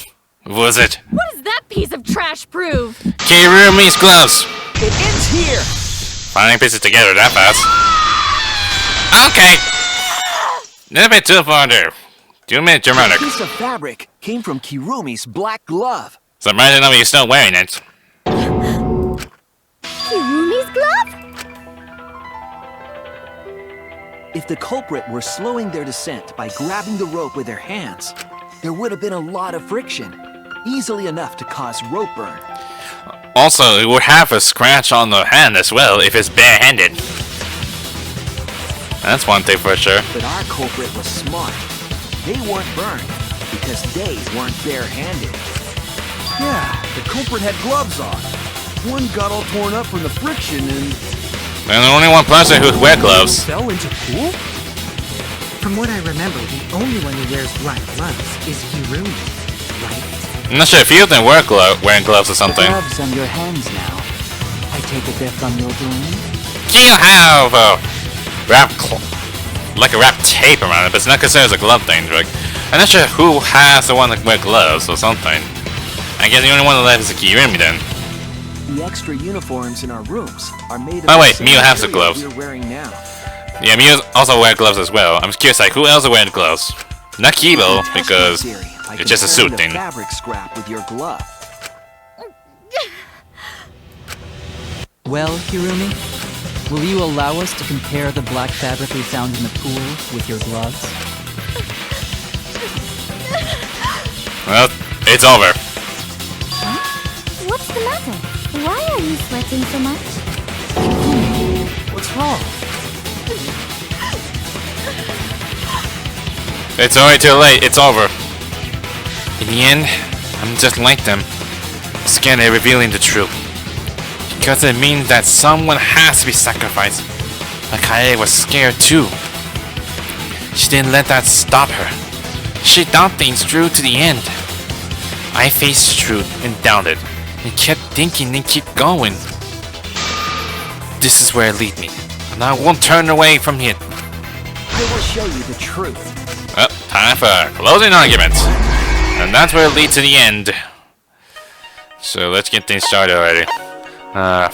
What was it? What does that piece of trash prove? Kirumi's gloves. It ends here. Finally pieces together that fast. Okay. A little bit too far there. 2 minutes dramatic. The piece of fabric came from Kirumi's black glove. Surprising enough you're still wearing it. Kirumi's glove? If the culprit were slowing their descent by grabbing the rope with their hands, there would have been a lot of friction, easily enough to cause rope burn. Also, it would have a scratch on the hand as well if it's barehanded. That's one thing for sure. But our culprit was smart. They weren't burned because they weren't barehanded. Yeah, the culprit had gloves on. One got all torn up from the friction and... And the only one person who wear gloves. Fell into pool? From what I remember, the only one who wears black gloves is Kirumi, right? I'm not sure if you then wearing gloves or something. Gloves on your hands now. I take it they're from your doing? You have a like a wrap tape around it, but it's not considered as a glove thing. Like, I'm not sure who has the one that wear gloves or something. I guess the only one that left is a Kirumi then. The extra uniforms in our rooms are made of Oh the wait, same Miu has the material gloves. we're wearing now. Yeah, Miu also wear gloves as well. I'm curious, like, who else wearing gloves? Not Kibo, In because testing theory, I it's just a compared suit the thing. fabric scrap with your glove. Well, Kirumi, will you allow us to compare the black fabric we found in the pool with your gloves? Well, it's over. What's the matter? Why are you sweating so much? What's wrong? It's already too late. It's over. In the end, I'm just like them, scared of revealing the truth. Because it means that someone has to be sacrificed. Like Kaede was scared too. She didn't let that stop her. She thought things through to the end. I faced truth and doubted, and kept thinking and keep going. This is where it leads me, and I won't turn away from it. I will show you the truth. time for a closing argument. And that's where it leads to the end. So let's get things started already.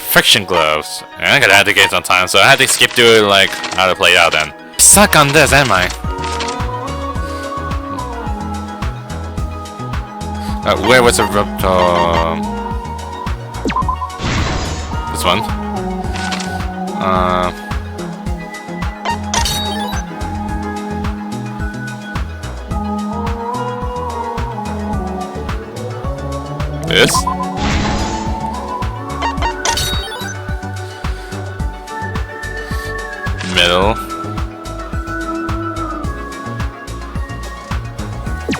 Friction gloves. I'm gonna have to get some time, so I had to skip through like how to play it out then. Suck on this, am I? Where was the rope? This one. This. Middle.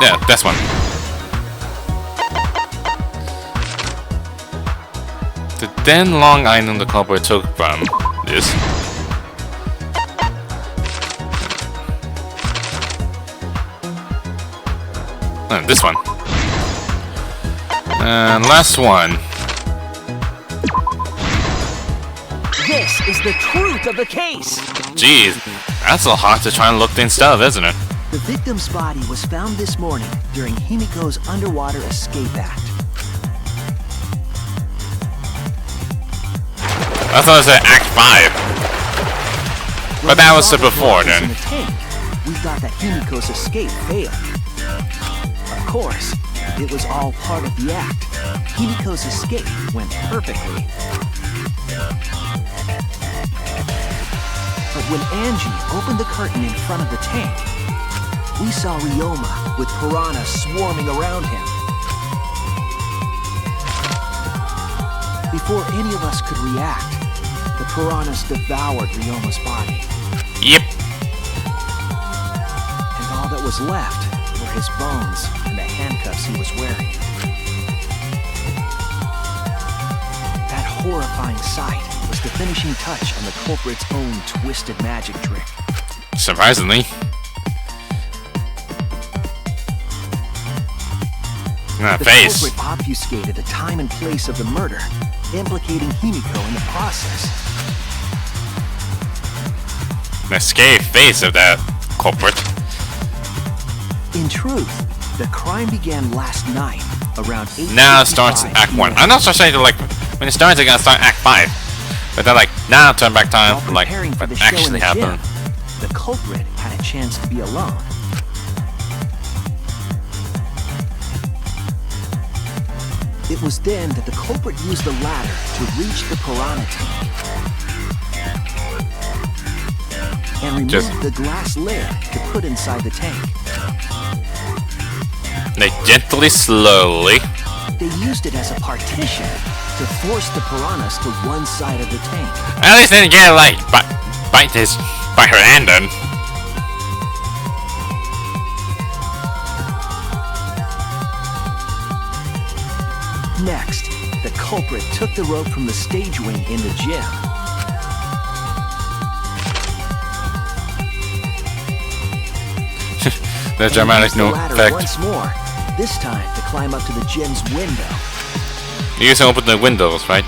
Yeah, this one. The then long item the culprit took from this. This one. And last one. This is the truth of the case. Jeez, that's a hard to try and look things up, isn't it? The victim's body was found this morning during Himiko's underwater escape act. I thought it said Act 5. But that was the before then. In the tank, we thought that Himiko's escape failed. Of course, it was all part of the act. Himiko's escape went perfectly. But when Angie opened the curtain in front of the tank, we saw Ryoma with piranhas swarming around him. Before any of us could react, the piranhas devoured Ryoma's body. Yep. And all that was left were his bones and the handcuffs he was wearing. That horrifying sight was the finishing touch on the culprit's own twisted magic trick. Surprisingly. The culprit obfuscated the time and place of the murder, implicating Himiko in the process. The scary face of that culprit. In truth, the crime began last night, around 8:55 Now it starts in Act 1. I'm not so saying like when it starts, it's gonna start Act 5. But they're like, now turn back time, While like preparing for what the show in actually the happened. gym, the culprit had a chance to be alone. It was then that the culprit used the ladder to reach the piranha tank and removed the glass lid to put inside the tank. They gently, slowly. They used it as a partition to force the piranhas to one side of the tank. At least they didn't get like bite her hand then. Next, the culprit took the rope from the stage wing in the gym. The dramatic no effect. Once more, this time to climb up to the gym's window. You guys open the windows, right?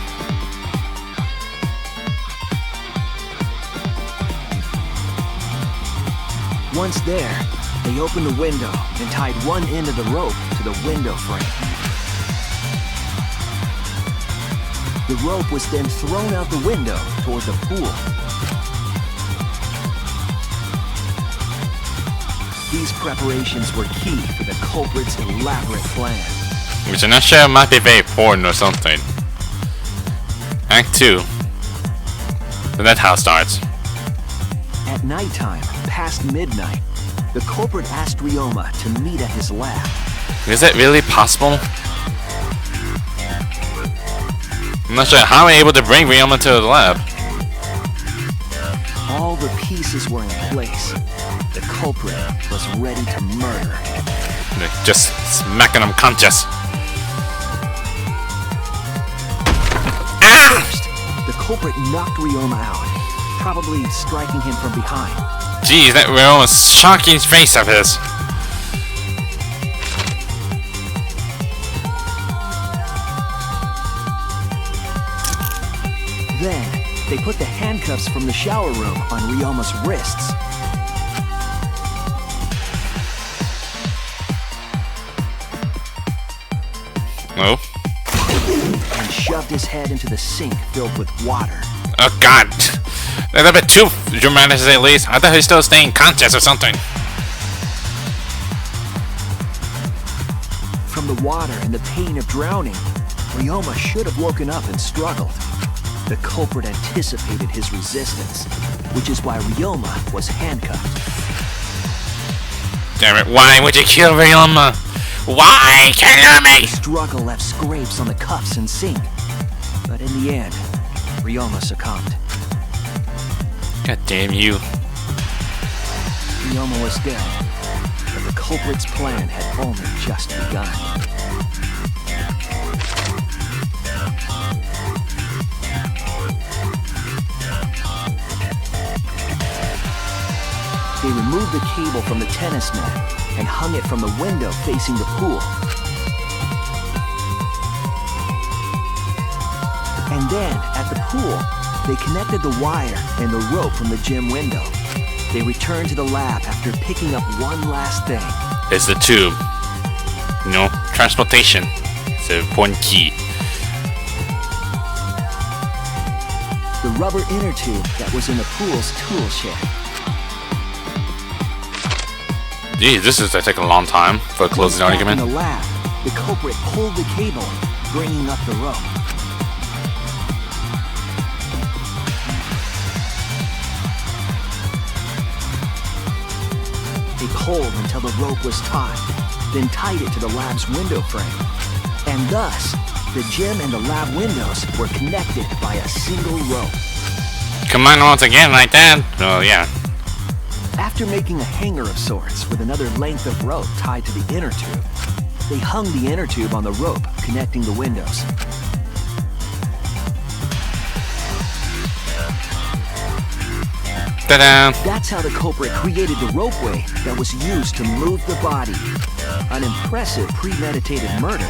Once there, they opened the window and tied one end of the rope to the window frame. The rope was then thrown out the window toward the pool. These preparations were key for the culprit's elaborate plan. Which I'm not sure might be very important or something. Act 2. So that's how it starts. At nighttime, past midnight, the culprit asked Ryoma to meet at his lab. Is it really possible? I'm not sure how I'm able to bring Ryoma to the lab. All the pieces were in place. The culprit was ready to murder. They're just smacking him conscious. First, the culprit knocked Ryoma out, probably striking him from behind. Jeez, that Ryoma's shocking face of his. Then, they put the handcuffs from the shower room on Ryoma's wrists. Oh. And shoved his head into the sink filled with water. Oh god. That's a bit too dramatic to say the least. I thought he was still staying conscious or something. From the water and the pain of drowning, Ryoma should have woken up and struggled. The culprit anticipated his resistance, which is why Ryoma was handcuffed. Damn it, why would you kill Ryoma? Why kill me? The struggle left scrapes on the cuffs and sink, but in the end, Ryoma succumbed. God damn you. Ryoma was dead, but the culprit's plan had only just begun. They removed the cable from the tennis mat and hung it from the window facing the pool. And then, at the pool, they connected the wire and the rope from the gym window. They returned to the lab after picking up one last thing. It's the tube. You know, transportation. It's an important key. The rubber inner tube that was in the pool's tool shed. Gee, this is gonna take a long time for a closing argument. In the lab, the culprit pulled the cable, bringing up the rope. They pulled until the rope was taut, then tied it to the lab's window frame. And thus, the gym and the lab windows were connected by a single rope. Come on once again like that. Oh, yeah. After making a hanger of sorts with another length of rope tied to the inner tube, they hung the inner tube on the rope connecting the windows. Ta-da! That's how the culprit created the ropeway that was used to move the body. An impressive premeditated murder,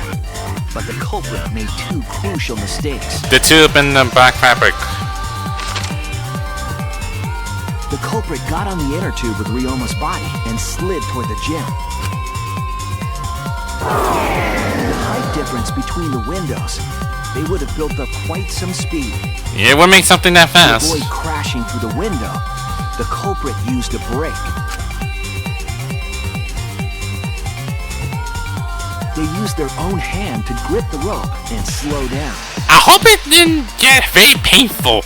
but the culprit made two crucial mistakes. The tube and the black fabric. The culprit got on the inner tube with Ryoma's body and slid toward the gym. The height difference between the windows, they would have built up quite some speed. Yeah, it would make something that fast. To avoid crashing through the window, the culprit used a brake. They used their own hand to grip the rope and slow down. I hope it didn't get very painful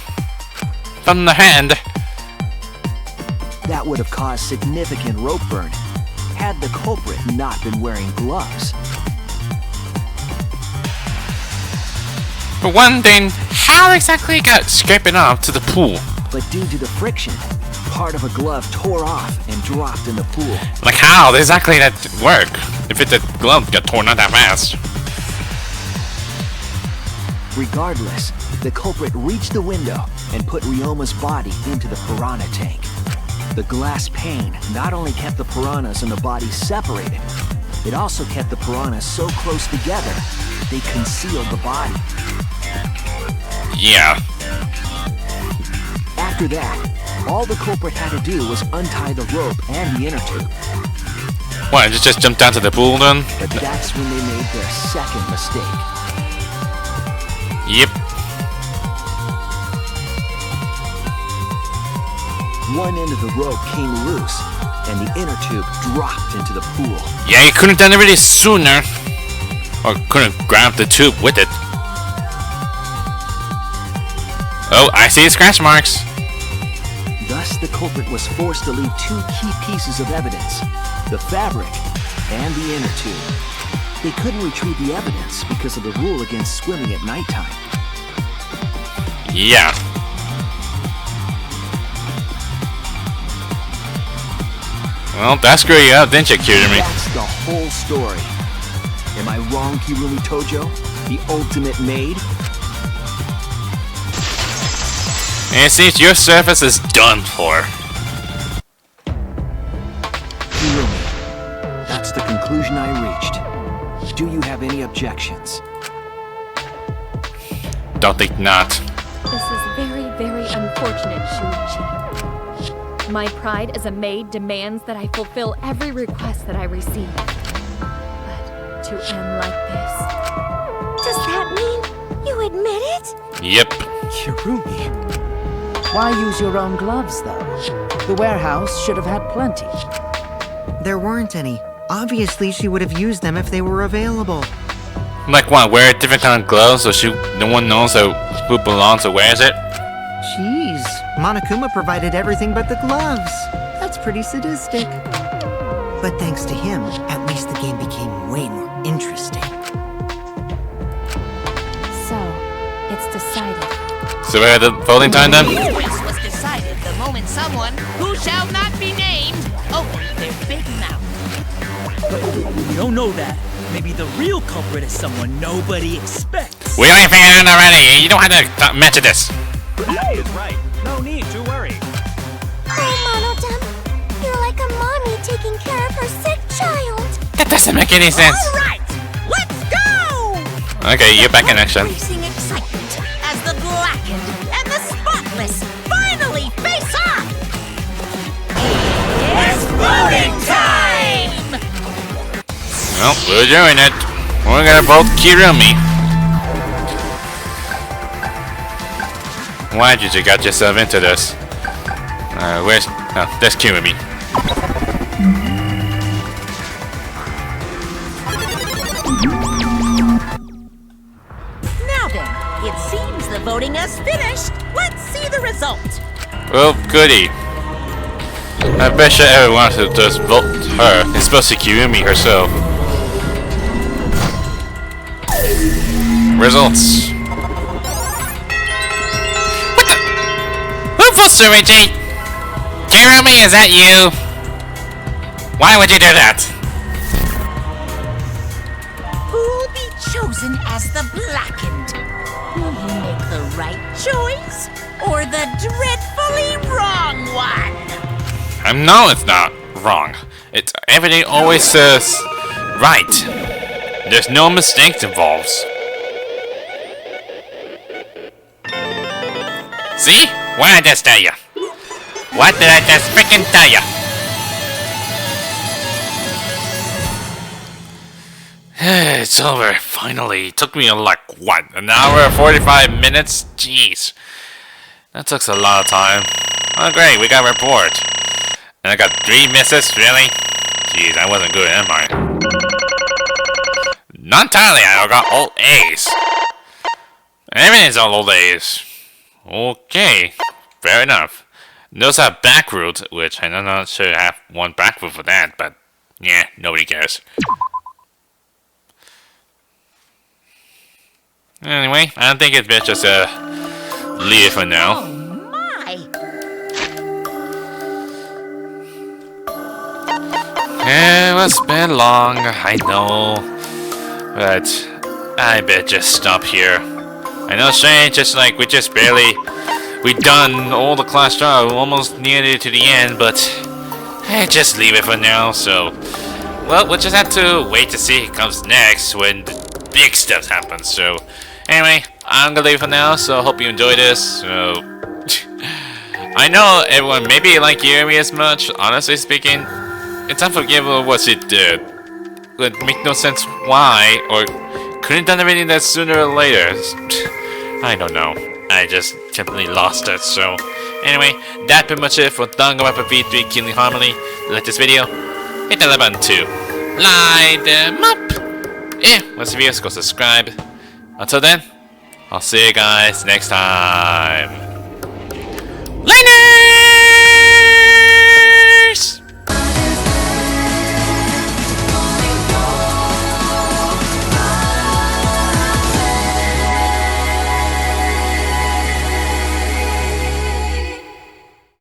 from the hand. That would have caused significant rope burn had the culprit not been wearing gloves. For one thing, how exactly it got scraping off to the pool? But due to the friction, part of a glove tore off and dropped in the pool. Like how exactly that work? If the glove got torn out that fast. Regardless, the culprit reached the window and put Ryoma's body into the piranha tank. The glass pane not only kept the piranhas and the body separated, it also kept the piranhas so close together, they concealed the body. Yeah. After that, all the culprit had to do was untie the rope and the inner tube. What, just jump down to the pool then? But that's when they made their second mistake. Yep. One end of the rope came loose, and the inner tube dropped into the pool. Yeah, you couldn't have done it really sooner. Or couldn't have grabbed the tube with it. Oh, I see scratch marks. Thus, the culprit was forced to leave two key pieces of evidence, the fabric and the inner tube. They couldn't retrieve the evidence because of the rule against swimming at nighttime. Yeah. Well, that screwed you up, didn't you, Kirumi? That's the whole story. Am I wrong, Kirumi Tojo? The ultimate maid? And it seems your service is done for. Kirumi, that's the conclusion I reached. Do you have any objections? Don't think not. This is very, very unfortunate, Shuichi. My pride as a maid demands that I fulfill every request that I receive. But to end like this, Yep. Kirumi. Why use your own gloves, though? The warehouse should have had plenty. There weren't any. Obviously, she would have used them if they were available. Like what? Wear a different kind of gloves so no one knows who belongs or wears it? Jeez, Monokuma provided everything but the gloves. That's pretty sadistic. But thanks to him, at least the game became way more interesting. So, it's decided. So we're at the voting time then? This was decided the moment someone, who shall not be named, opened their big mouth. But we don't know that. Maybe the real culprit is someone nobody expects. We already figured it out already. You don't have to mention this. He is right. No need to worry. Oh, Monodam, you're like a mommy taking care of her sick child. That doesn't make any sense. All right, let's go! Okay, you're back in action. Increasing excitement as the blackened and the spotless finally face off. It's voting time! Well, we're doing it. We're gonna vote Kirumi. Why did you get yourself into this? Where's... Oh, there's Kirumi. Now then, it seems the voting has finished. Let's see the result. Well, goody. I bet you everyone who does vote her is supposed to Kirumi herself. Results. What the? Who votes Shuichi? Kirumi, is that you? Why would you do that? Who'll be chosen as the blackened? Will you make the right choice or the dreadfully wrong one? No, it's not wrong. It's everything always says right. There's no mistakes involved. See? What did I just tell you? What did I just freaking tell you? It's over, finally. It took me like, what, an hour and 45 minutes? Jeez. That took a lot of time. Oh great, we got a report. And I got 3 misses, really? Jeez, I wasn't good, am I? Not entirely, I got all A's. Everything's all A's. Okay, fair enough. Those have back route, which I'm not sure I have one back route for that, but yeah, nobody cares. Anyway, I don't think it's best just leave it for now. My! Yeah, it's been long, I know, but I bet just stop here. I know, strange, just like we done all the class trial, almost nearly to the end, but just leave it for now. So, well, we'll just have to wait to see what comes next when the big stuff happens. So, anyway, I'm gonna leave for now. So, hope you enjoyed this. So, I know everyone maybe like Yumi as much. Honestly speaking, it's unforgivable what she did. It would make no sense why, or couldn't have done everything that sooner or later. I don't know. I just completely lost it. So, anyway, that's pretty much it for Danganronpa V3 Killing Harmony. If you like this video, hit the like button to light them up. Yeah, once the videos, go subscribe. Until then, I'll see you guys next time.